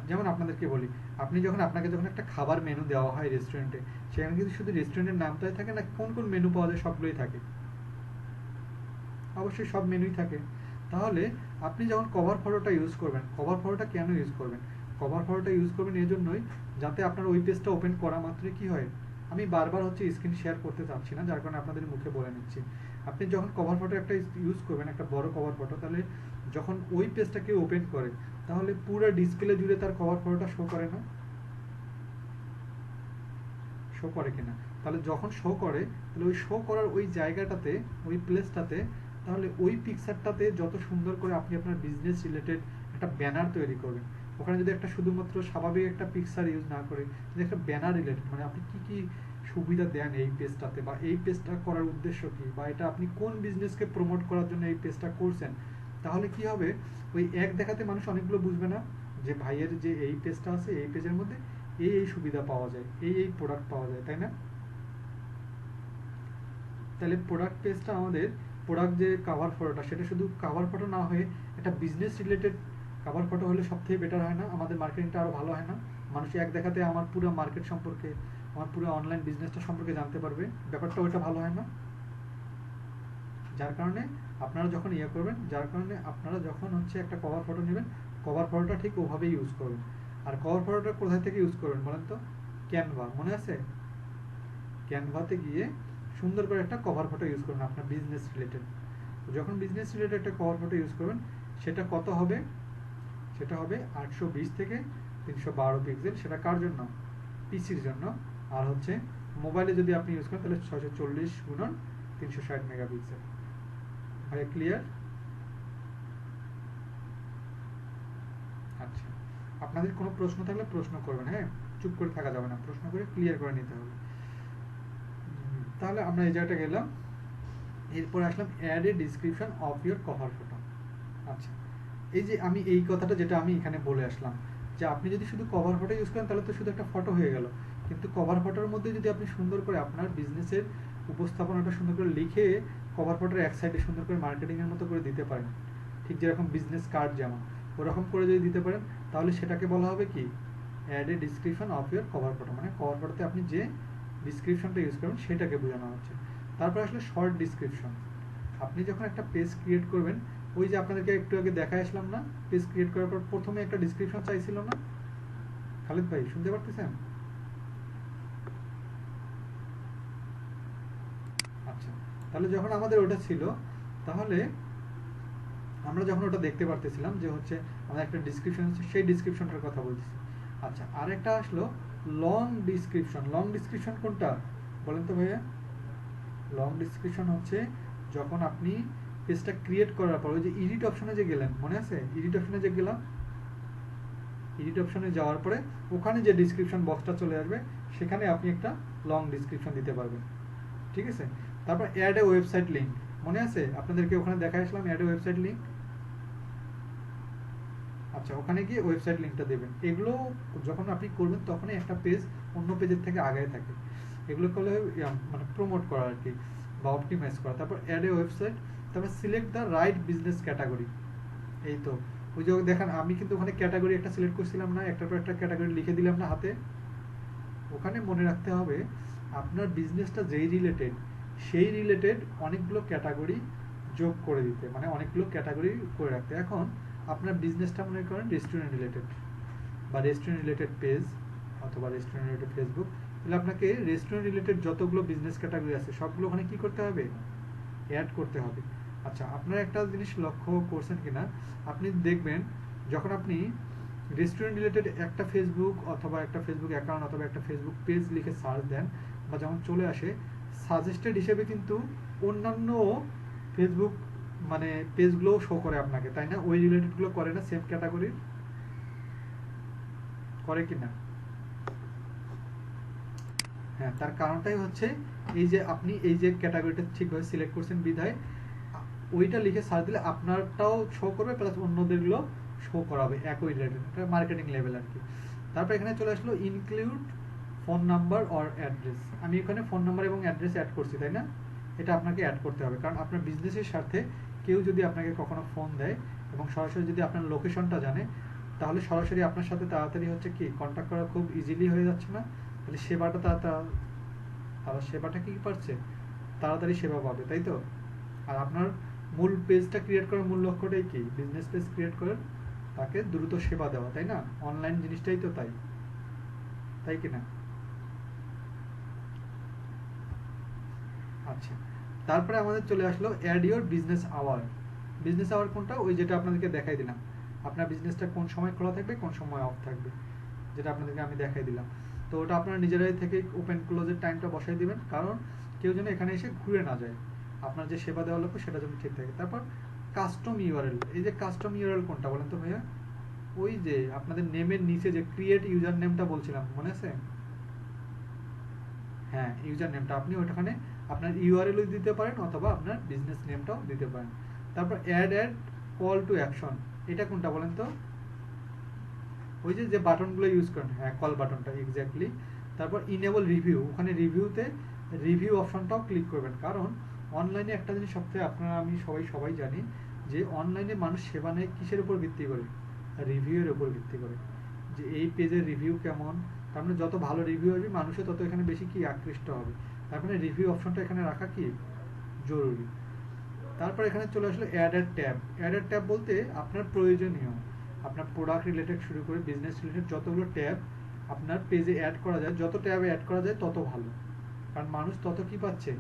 যেমন আপনাদেরকে বলি, আপনাকে যখন একটা খাবার মেনু দেওয়া হয় রেস্টুরেন্টে, সেখানে কিন্তু শুধু রেস্টুরেন্টের নামটাই থাকে না, কোন কোন মেনু পাওয়া যায় সবগুলোই থাকে, অবশ্যই সব মেনুই থাকে। তাহলে আপনি যখন কভার ফটোটা ইউজ করবেন, কভার ফটোটা কেন ইউজ করবেন? কভার ফটোটা ইউজ করবেন এই জন্যই যাতে আপনার ওই পেজটা ওপেন করা মাত্রই কি হয়, আমি বারবার হচ্ছে স্ক্রিন শেয়ার করতে চাচ্ছি না, যার কারণে আপনাদের মুখে বলে নিচ্ছি। আপনি যখন কভার ফটো একটা ইউজ করবেন, একটা বড় কভার ফটো, তাহলে যখন ওই পেজটাকে ওপেন করে, তাহলে পুরো ডিসপ্লে জুড়ে তার কভার ফটোটা শো করে না? শো করে কিনা? তাহলে যখন শো করে, তাহলে ওই শো করার ওই জায়গাটাতে, ওই প্লেসটাতে, তাহলে ওই পিকচারটাতে যত সুন্দর করে আপনি আপনার বিজনেস রিলেটেড একটা ব্যানার তৈরি করবেন, ওখানে যদি একটা শুধুমাত্র স্বাভাবিক একটা পিকচার ইউজ না করে যদি একটা ব্যানার রিলেটেড, মানে আপনি কি কি সুবিধা দেন এই পেজটাতে, বা এই পেজটা করার উদ্দেশ্য কি, বা এটা আপনি কোন বিজনেসকে প্রমোট করার জন্য এই পেজটা করছেন, তাহলে কি হবে, ওই এক দেখাতে মানুষ অনেকগুলো বুঝবে না যে ভাইয়ের যে এই পেজটা আছে, এই পেজের মধ্যে এই এই সুবিধা পাওয়া যায়, এই এই প্রোডাক্ট পাওয়া যায়, তাই না? তাহলে প্রোডাক্ট পেজটা আমাদের, প্রোডাক্ট যে কাভার ফটোটা, সেটা শুধু কাভার ফটো না হয়ে একটা বিজনেস রিলেটেড কাভার ফটো হলে সব থেকে বেটার হয় না? আমাদের মার্কেটিংটা আরও ভালো হয় না? মানুষ এক দেখাতে আমার পুরো মার্কেট সম্পর্কে, আমার পুরো অনলাইন বিজনেসটা সম্পর্কে জানতে পারবে, ব্যাপারটা ওইটা ভালো হয় না? যার কারণে আপনারা যখন ইয়ে করবেন, যার কারণে আপনারা যখন হচ্ছে একটা কভার ফটো নেবেন, কভার ফটোটা ঠিক ওভাবেই ইউজ করবেন। আর কভার ফটোটা কোথায় থেকে ইউজ করবেন বলেন তো? ক্যানভা, মনে আছে? ক্যানভাতে গিয়ে সুন্দর করে একটা কভার ফটো ইউজ করবেন আপনার বিজনেস রিলেটেড। যখন বিজনেস রিলেটেড একটা কভার ফটো ইউজ করবেন, সেটা কত হবে? সেটা হবে 820 থেকে 312 পিক্সেল। সেটা কার জন্য? পিসির জন্য। আর হচ্ছে মোবাইলে যদি আপনি ইউজ করেন তাহলে 640x360 মেগাপিক্সেল। ভাই ক্লিয়ার? আচ্ছা, আপনাদের কোনো প্রশ্ন থাকলে প্রশ্ন করবেন, হ্যাঁ, চুপ করে থাকা যাবে না, প্রশ্ন করে ক্লিয়ার করে নিতে হবে। তাহলে আমরা এই জায়গাটা গেলাম, এরপর আসলাম add a description of your cover photo. আচ্ছা, এই যে আমি এই কথাটা যেটা আমি এখানে বলে আসলাম, যে আপনি যদি শুধু কভার ফটো ইউজ করেন তাহলে তো শুধু একটা ফটো হয়ে গেল, কিন্তু কভার ফটোর মধ্যে যদি আপনি সুন্দর করে আপনার বিজনেসের উপস্থাপনাটা সুন্দর করে লিখে কভার ফটোর এক সাইডে সুন্দর করে মার্কেটিংয়ের মতো করে দিতে পারেন, ঠিক যেরকম বিজনেস কার্ড যেমন ওরকম করে যদি দিতে পারেন, তাহলে সেটাকে বলা হবে কি, add a description of your cover photo. মানে কভার ফটোতে আপনি যে ডিসক্রিপশনটা ইউজ করবেন সেটাকে বোঝানো হচ্ছে। তারপর আসলে শর্ট ডিসক্রিপশন। আপনি যখন একটা পেজ ক্রিয়েট করবেন, ওই যে আপনাদেরকে একটু আগে দেখায় আসলাম না, পেজ ক্রিয়েট করার পর প্রথমে একটা ডিসক্রিপশন চাইছিল না? খালিদ ভাই শুনতে পারতেছেন? আচ্ছা, তাহলে যখন আমাদের ওটা ছিল, তাহলে আমরা যখন ওটা দেখতে পারতেছিলাম যে হচ্ছে আমাদের একটা ডিসক্রিপশন আছে, সেই ডিসক্রিপশনটার কথা বলতেছি। আচ্ছা, আরেকটা আসলো লং ডিসক্রিপশন। লং ডিসক্রিপশন কোনটা বলেন তো ভাইয়া? লং ডিসক্রিপশন হচ্ছে যখন আপনি পেজটা ক্রিয়েট করার পর ওই যে এডিট অপশনে যে গেলেন, মনে আছে এডিট অপশনে যে গেলাম, এডিট অপশনে যাওয়ার পরে ওখানে যে ডিসক্রিপশন বক্সটা চলে আসবে, সেখানে আপনি একটা লং ডিসক্রিপশন দিতে পারবেন, ঠিক আছে? তারপর অ্যাড এ ওয়েবসাইট লিঙ্ক, মনে আছে আপনাদেরকে ওখানে দেখাই আসলাম অ্যাড এ ওয়েবসাইট লিঙ্ক। আচ্ছা, ওখানে গিয়ে ওয়েবসাইট লিঙ্কটা দেবেন। এগুলো যখন আপনি করবেন তখনই একটা পেজ অন্য পেজের থেকে আগায় থাকে। এগুলো করলে মানে প্রমোট করা আর কি, বা অপটিমাইজ করা। তারপর অ্যাড এ ওয়েবসাইট, তারপর select the right business category. এই তো, ওই যে দেখেন আমি কিন্তু ওখানে ক্যাটাগরি একটা সিলেক্ট করছিলাম না, একটার পর একটা ক্যাটাগরি লিখে দিলাম না হাতে? ওখানে মনে রাখতে হবে আপনার বিজনেসটা যেই রিলেটেড, সেই রিলেটেড অনেকগুলো ক্যাটাগরি যোগ করে দিতে, মানে অনেকগুলো ক্যাটাগরি করে রাখতে। এখন আপনার বিজনেসটা মনে করেন রেস্টুরেন্ট রিলেটেড, বা রেস্টুরেন্ট রিলেটেড পেজ, অথবা রেস্টুরেন্ট রিলেটেড ফেসবুক, তাহলে আপনাকে রেস্টুরেন্ট রিলেটেড যতগুলো বিজনেস ক্যাটাগরি আছে সবগুলো ওখানে কি করতে হবে? অ্যাড করতে হবে। আচ্ছা, আপনারা একটা জিনিস লক্ষ্য করছেন কিনা, আপনি দেখবেন যখন আপনি রেস্টুরেন্ট রিলেটেড একটা ফেসবুক অথবা একটা ফেসবুক অ্যাকাউন্ট অথবা একটা ফেসবুক পেজ লিখে সার্চ দেন, বা যখন চলে আসে সাজেস্টেড হিসেবে কিন্তু অন্যান্য ফেসবুক মানে পেজগুলোও শো করে আপনাকে, তাই না? ওই রিলেটেডগুলো করে না সেম ক্যাটাগরির? করে কি না? হ্যাঁ, তার কারণটাই হচ্ছে এই যে আপনি এই যে ক্যাটাগরিটা ঠিকভাবে সিলেক্ট করছেন বিধায় ওইটা লিখে সার্চ দিলে আপনারটাও শো করবে প্লাস অন্যদেরগুলো শো করাবে একই লেভেল, এটা মার্কেটিং লেভেল আর কি। তারপর এখানে চলে আসলো include phone number or address. আমি এখানে ফোন নাম্বার এবং অ্যাড্রেস অ্যাড করছি, তাই না? এটা আপনাকে অ্যাড করতে হবে, কারণ আপনার বিজনেসের স্বার্থে কেউ যদি আপনাকে কখনো ফোন দেয় এবং সরাসরি যদি আপনার লোকেশনটা জানে, তাহলে সরাসরি আপনার সাথে তাড়াতাড়ি হচ্ছে কি কন্ট্যাক্ট করা খুব ইজিলি হয়ে যাচ্ছে না? তাহলে সেবাটা তারা সেবাটা কি পাচ্ছে, তাড়াতাড়ি সেবা পাবে, তাই তো? আর আপনার মূল পেজটা ক্রিয়েট করার মূল লক্ষ্যটাই কি? বিজনেস পেজ ক্রিয়েট করার, তাকে দ্রুত সেবা দেওয়া, তাই না? অনলাইন জিনিসটাই তো তাই, তাই কি না? আচ্ছা, তারপরে আমাদের চলে আসলো add your business hour. Business hour কোনটা? ওই যেটা আপনাদেরকে দেখাই দিলাম, আপনার বিজনেসটা কোন সময় খোলা থাকবে, কোন সময় অফ থাকবে, যেটা আপনাদেরকে আমি দেখাই দিলাম। তো ওটা আপনারা নিজেরাই থেকে ওপেন ক্লোজের টাইমটা বসাই দিবেন, কারণ কেউ যেন এখানে এসে ঘুরে না যায়, আপনার যে সেবা দেওয়া লক্ষ্য সেটা যেন ঠিক থাকে। তারপর কাস্টম ইউআরএল। এই যে কাস্টম ইউআরএল কোনটা বলেন তো ভাইয়া? ওই যে আপনাদের নেমের নিচে যে ক্রিয়েট ইউজার নেমটা বলছিলাম, মনে আছে? হ্যাঁ, ইউজার নেমটা আপনি ওইখানে আপনার ইউআরএলও দিতে পারেন অথবা আপনার বিজনেস নেমটাও দিতে পারেন। তারপর অ্যাড কল টু অ্যাকশন। এটা কোনটা বলেন তো? ওই যে যে বাটনগুলো ইউজ করেন, হ্যাঁ, কল বাটনটা এক্স্যাক্টলি। তারপর ইনেবল রিভিউ, ওখানে রিভিউতে রিভিউ অপশনটাও ক্লিক করবেন, কারণ অনলাইনে একটা জিনিস সবথেকে আপনারা আমি সবাই জানি যে অনলাইনে মানুষ সেবা নেয় কিসের উপর ভিত্তি করে? রিভিউয়ের উপর ভিত্তি করে, যে এই পেজের রিভিউ কেমন। তার মানে যত ভালো রিভিউ আসবে মানুষও তত এখানে বেশি কি আকৃষ্ট হবে। তার মানে রিভিউ অপশনটা এখানে রাখা কি জরুরি। তারপর এখানে চলে আসলো অ্যাডেড ট্যাব। অ্যাডেড ট্যাব বলতে আপনার প্রয়োজনীয়, আপনার প্রোডাক্ট রিলেটেড শুরু করে বিজনেস রিলেটেড যতগুলো ট্যাব আপনার পেজে অ্যাড করা যায়, যত ট্যাব অ্যাড করা যায় তত ভালো, কারণ মানুষ তত কি পাচ্ছে,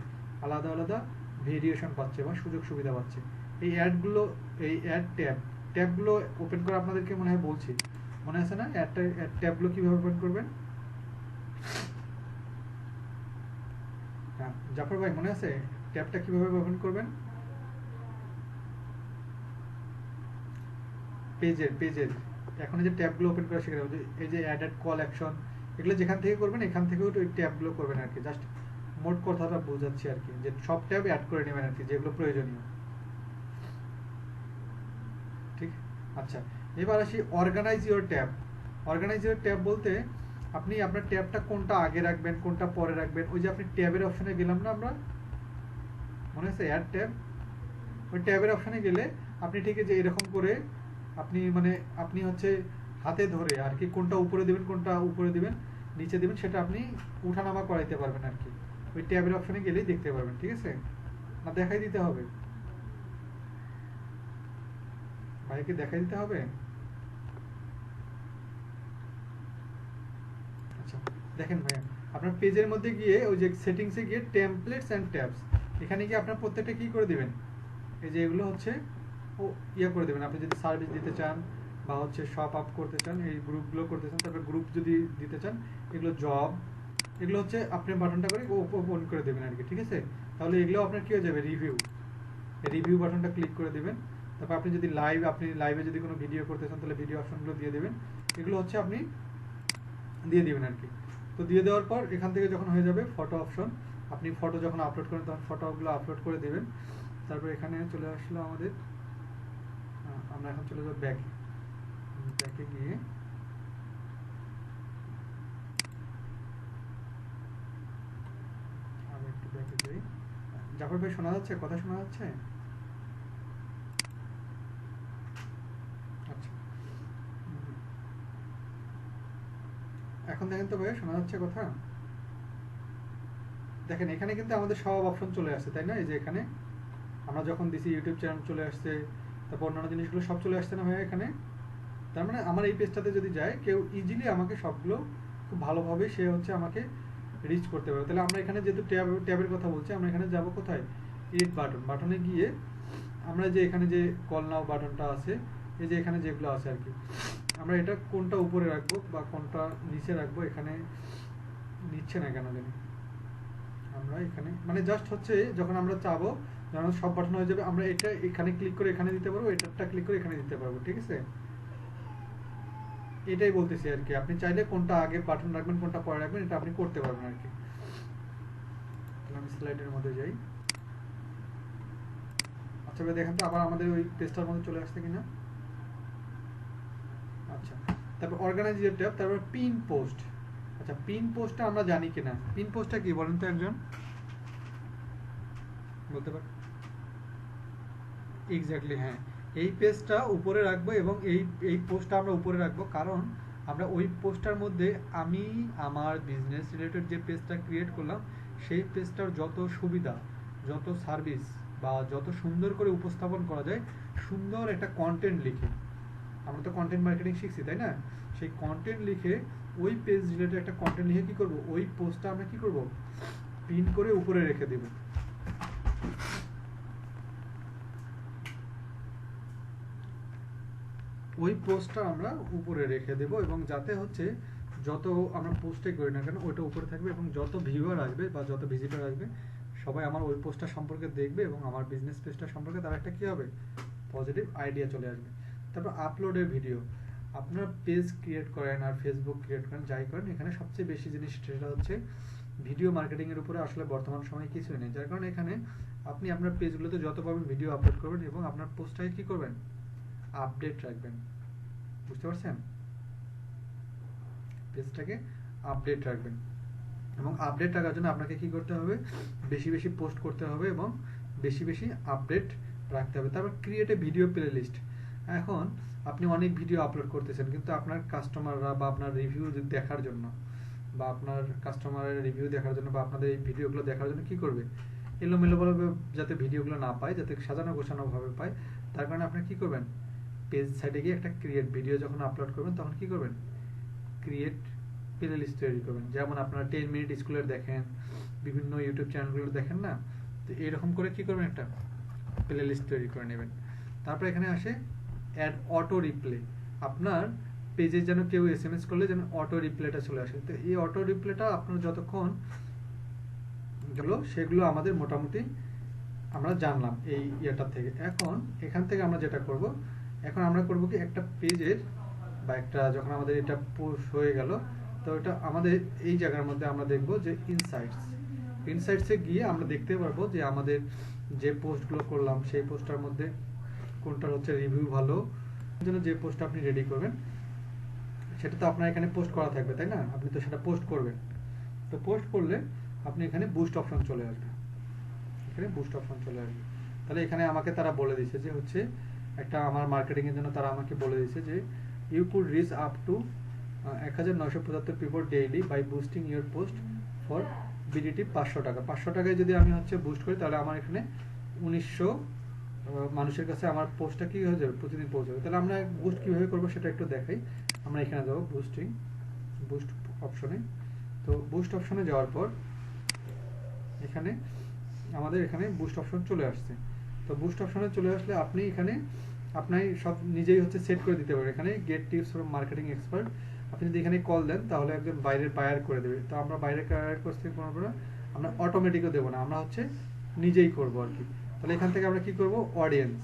আলাদা আলাদা ভেরিয়েশন পাচ্ছে বা সুযোগ সুবিধা পাচ্ছে। এই অ্যাডগুলো, এই ট্যাবগুলো ওপেন করে আপনাদেরকে মনে হয় বলছি, মনে আছে না? ট্যাবগুলো কীভাবে ওপেন করবেন? হ্যাঁ জাফর ভাই, মনে আছে ট্যাবটা কীভাবে ওপেন করবেন? পেজের এখন এই যে ট্যাবগুলো ওপেন করা শিখে যাবো, এই যে অ্যাডেড কল অ্যাকশন, এগুলো যেখান থেকে করবেন এখান থেকেও ওই ট্যাবগুলো করবেন আর কি। জাস্ট মোট কথাটা বোঝাচ্ছি আর কি, যে সব ট্যাব অ্যাড করে নেবেন আর কি যেগুলো প্রয়োজনীয়। ঠিক, আচ্ছা। এবার আসি organize your tab. Organize your tab বলতে আপনি আপনার ট্যাবটা কোনটা আগে রাখবেন, কোনটা পরে রাখবেন। ওই যে আপনি ট্যাবের অপশনে গেলাম না আমরা, মনে আছে অ্যাড ট্যাব? ওই ট্যাবের অপশনে গেলে আপনি ঠিক যে এরকম করে আপনি মানে আপনি হচ্ছে হাতে ধরে আর কি কোনটা উপরে দিবেন, কোনটা উপরে দিবেন, নিচে দিবেন, সেটা আপনি উঠানামা করাইতে পারবেন আর কি। ওই ট্যাবের অপশনে গেলেই দেখতে পারবেন, ঠিক আছে? না দেখাই দিতে হবে ভাইকে, দেখাই দিতে হবে? আচ্ছা, দেখেন ভাইয়া, আপনার পেজের মধ্যে গিয়ে ওই যে সেটিংসে গিয়ে টেমপ্লেটস অ্যান্ড ট্যাবস, এখানে গিয়ে আপনার প্রত্যেকটা কি করে দিবেন, এই যে এগুলো হচ্ছে ও ইয়ে করে দেবেন। আপনি যদি সার্ভিস দিতে চান বা হচ্ছে শপ আপ করতে চান, এই গ্রুপগুলো করতে চান, তারপর গ্রুপ যদি দিতে চান, এগুলো জব, এগুলো হচ্ছে আপনি বাটনটা করে ওপেন করে দেবেন আর কি, ঠিক আছে? তাহলে এগুলো আপনার কি হয়ে যাবে, রিভিউ বাটনটা ক্লিক করে দেবেন। তারপর আপনি যদি আপনি লাইভে যদি কোনো ভিডিও করতে চান তাহলে ভিডিও অপশনগুলো দিয়ে দেবেন। এগুলো হচ্ছে আপনি দিয়ে দিবেন আর কি। তো দিয়ে দেওয়ার পর এখান থেকে যখন হয়ে যাবে ফটো অপশন, আপনি ফটো যখন আপলোড করেন তখন ফটোগুলো আপলোড করে দেবেন। তারপর এখানে চলে আসলো আমাদের, আমরা এখন চলে যাবো ব্যাকে গিয়ে আমি একটু ব্যাকে যাই। জাফর ভাই শোনা যাচ্ছে? কথা শোনা যাচ্ছে? আচ্ছা, এখন দেখেন তো ভাই শোনা যাচ্ছে কথা? দেখেন এখানে কিন্তু আমাদের সব অপশন চলে আসছে, তাই না? এই যে এখানে আমরা যখন দিছি ইউটিউব চ্যানেল চলে আসছে, তারপর অন্যান্য জিনিসগুলো সব চলে আসছে না ভাইয়া এখানে? তার মানে আমার এই পেজটাতে যদি যায় কেউ ইজিলি আমাকে সবগুলো খুব ভালোভাবে সে হচ্ছে আমাকে রিচ করতে পারবে। তাহলে আমরা এখানে যেহেতু ট্যাবের কথা বলছি, আমরা এখানে যাব কোথায়, এড বাটনে গিয়ে আমরা যে এখানে যে কল নাও বাটনটা আছে, এই যে এখানে যেগুলো আছে আর কি, আমরা এটা কোনটা উপরে রাখবো বা কোনটা নিচে রাখবো, এখানে নিচ্ছে না কেন জানি। আমরা এখানে মানে জাস্ট হচ্ছে যখন আমরা চাবো, যখন সব বাটন হয়ে যাবে, আমরা এটা এখানে ক্লিক করে এখানে দিতে পারবো, এটাটা ক্লিক করে এখানে দিতে পারবো, ঠিক আছে? এটাই বলতেছি আর কি, আপনি চাইলে কোনটা আগে বাটন রাখবেন কোনটা পরে রাখবেন এটা আপনি করতে পারবেন আর কি। আমি স্লাইডের মধ্যে যাই। আচ্ছা ভাই দেখেন তো আবার আমাদের ওই পেজটার মধ্যে চলে আসছে কিনা। আচ্ছা, তারপর অর্গানাইজার ট্যাব, তারপর পিন পোস্ট। আচ্ছা, পিন পোস্টটা আমরা জানি কিনা, পিন পোস্টটা কি বলেন তো একজন বলতে পারে? এক্স্যাক্টলি, হ্যাঁ, এই পেজটা উপরে রাখবো এবং এই পোস্টটা আমরা উপরে রাখবো, কারণ আমরা ওই পোস্টটার মধ্যে আমি আমার বিজনেস রিলেটেড যে পেজটা ক্রিয়েট করলাম সেই পেজটার যত সুবিধা, যত সার্ভিস বা যত সুন্দর করে উপস্থাপন করা যায়, সুন্দর একটা কন্টেন্ট লিখে, আমরা তো কন্টেন্ট মার্কেটিং শিখছি তাই না, সেই কন্টেন্ট লিখে ওই পেজ রিলেটেড একটা কন্টেন্ট লিখে কি করব, ওই পোস্টটা আমরা কি করব, পিন করে উপরে রেখে দেব। ওই পোস্টটা আমরা উপরে রেখে দেব এবং যাতে হচ্ছে যত আমরা পোস্টে করি না কেন ওইটা উপরে থাকবে এবং যত ভিউয়ার আসবে বা যত ভিজিটর আসবে সবাই আমার ওই পোস্টটা সম্পর্কে দেখবে এবং আমার বিজনেস পেজটা সম্পর্কে তার একটা কি হবে, পজিটিভ আইডিয়া চলে আসবে। তারপর আপলোডের ভিডিও, আপনার পেজ ক্রিয়েট করেন আর ফেসবুক ক্রিয়েট করেন, যাই করেন, এখানে সবচেয়ে বেশি জিনিস সেটা হচ্ছে ভিডিও মার্কেটিং এর উপরে আসলে বর্তমান সময়ে কিছুই নেই, যার কারণে এখানে আপনি আপনার পেজগুলোতে যত পাবেন ভিডিও আপলোড করবেন এবং আপনার পোস্টটাকে কি করবেন, আপডেট রাখবেন। বুঝতে পারছেন? পেজটাকে আপডেট রাখবেন এবং আপডেট রাখার জন্য আপনাকে কি করতে হবে, বেশি বেশি পোস্ট করতে হবে এবং বেশি বেশি আপডেট রাখতে হবে। তারপর create a video playlist. এখন আপনি অনেক ভিডিও আপলোড করতেছেন কিন্তু আপনার কাস্টমাররা বা আপনার রিভিউ দেখার জন্য বা আপনার কাস্টমারের রিভিউ দেখার জন্য বা আপনাদের এই ভিডিওগুলো দেখার জন্য কি করবে, এলোমেলোভাবে যাতে ভিডিওগুলো না পায়, যাতে সাজানো গোছানো ভাবে পায়, তার কারণে আপনি কি করবেন, পেজ সাইডে গিয়ে একটা ক্রিয়েট ভিডিও যখন আপলোড করবেন তখন কি করবেন, ক্রিয়েট প্লে লিস্ট তৈরি করবেন। যেমন আপনারা 10 মিনিট স্কুলের দেখেন, বিভিন্ন ইউটিউব চ্যানেলগুলো দেখেন না, তো এরকম করে কি করবেন, একটা প্লে লিস্ট তৈরি করে নেবেন। তারপর এখানে আসে অ্যাড অটো রিপ্লে। আপনার পেজে যেন কেউ এসএমএস করলে যেন অটো রিপ্লেটা চলে আসে, তো এই অটো রিপ্লেটা আপনার যতক্ষণ গেলো সেগুলো আমাদের মোটামুটি আমরা জানলাম এই ইয়েটা থেকে। এখন এখান থেকে আমরা যেটা করব, এখন আমরা করব কি, একটা পেজের বা একটা যখন আমাদের এটা পোস্ট হয়ে গেল, তো এটা আমাদের এই জায়গার মধ্যে আমরা দেখব যে ইনসাইটসে গিয়ে আমরা দেখতে পারবো যে আমাদের যে পোস্টগুলো করলাম সেই পোস্টটার মধ্যে কোনটার হচ্ছে রিভিউ ভালো, জন্য যে পোস্টটা আপনি রেডি করবেন সেটা তো আপনার এখানে পোস্ট করা থাকবে তাই না, আপনি তো সেটা পোস্ট করবেন, তো পোস্ট করলে আপনি এখানে বুস্ট অপশন চলে আসবে, এখানে বুস্ট অপশন চলে আসবে। তাহলে এখানে আমাকে তারা বলে দিয়েছে যে হচ্ছে একটা আমার মার্কেটিং এর জন্য তারা আমাকে বলে দিয়েছে যে you could reach up to 1975 people daily by boosting your post for BDT 500 taka. 500 টাকায় যদি আমি হচ্ছে বুস্ট করি তাহলে আমার এখানে 1900 মানুষের কাছে আমার পোস্টটা কি হয়ে যাবে, প্রতিদিন পৌঁছাবে। তাহলে আমরা বুস্ট কিভাবে করবো সেটা একটু দেখাই। আমরা এখানে যাবো বুস্ট অপশনে। তো বুস্ট অপশনে যাওয়ার পর এখানে আমাদের এখানে বুস্ট অপশন চলে আসছে। তো বুস্ট অপশনে চলে আসলে আপনি এখানে আপনি সব নিজেই হচ্ছে সেট করে দিতে পারবেন। এখানে get tips from marketing expert, আপনি যদি এখানে কল দেন তাহলে একজন বাইরের বায়ার করে দেবে। তো আমরা বাইরের বায়ার করতে পারবো না, আমরা অটোমেটিকও দেবো না, আমরা হচ্ছে নিজেই করবো আর কি। তাহলে এখান থেকে আমরা কি করব, অডিয়েন্স,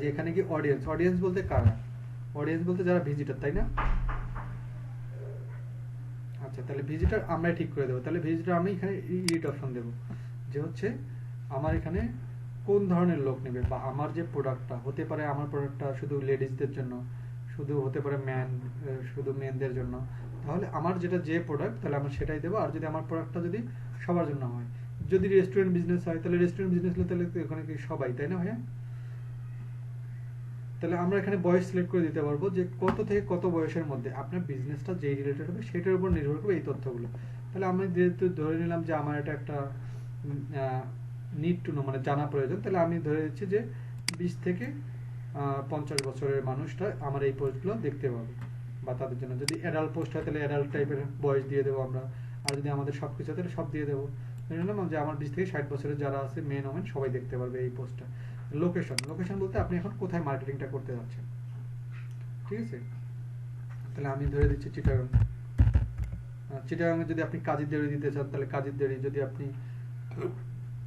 যে এখানে কি অডিয়েন্স বলতে কারা, অডিয়েন্স বলতে যারা ভিজিটর তাই না। আচ্ছা, তাহলে ভিজিটর আমরা ঠিক করে দেবো। তাহলে ভিজিটর আমি এখানে ইডিট অপশন দেবো যে হচ্ছে আমার এখানে কোন ধরনের লোক নেবে বা আমার যে প্রোডাক্টটা হতে পারে, আমার প্রোডাক্টটা শুধু লেডিসদের জন্য, শুধু হতে পারে শুধু মেনদের জন্য, তাহলে আমার যেটা যে প্রোডাক্ট তাহলে আমরা সেটাই দেবো। আর যদি আমার প্রোডাক্টটা যদি সবার জন্য হয়, যদি রেস্টুরেন্ট বিজনেস হয় তাহলে রেস্টুরেন্ট বিজনেস হলে তাহলে এখানে কি সবাই তাই না ভাইয়া। তাহলে আমরা এখানে বয়স সিলেক্ট করে দিতে পারবো যে কত থেকে কত বয়সের মধ্যে আপনার বিজনেসটা যেই রিলেটেড হবে সেটার উপর নির্ভর করবে এই তথ্যগুলো। তাহলে আমি যেহেতু ধরে নিলাম যে আমার এটা একটা নিড টু নো মানে জানা প্রয়োজন, তাহলে আমি ধরে দিচ্ছি যে 20 থেকে 50 বছরের মানুষটা আমার এই পোস্টগুলো দেখতে পাবে বা তাদের জন্য। যদি অ্যাডাল্ট পোস্ট হয় তাহলে অ্যাডাল্ট টাইপের বয়স দিয়ে দেবো আমরা, আর যদি আমাদের সব কিছু তাহলে সব দিয়ে দেবো। ধরে নিলাম যে আমার 20 থেকে 60 বছরের যারা আছে মেন ওমেন সবাই দেখতে পারবে এই পোস্টটা। লোকেশন বলতে আপনি এখন কোথায় মার্কেটিংটা করতে যাচ্ছেন, ঠিক আছে। তাহলে আমি ধরে দিচ্ছি চিটাগাং। চিটাগাংয়ে যদি আপনি কাজিরদেরি দিতে চান তাহলে কাজিরদেরি, যদি আপনি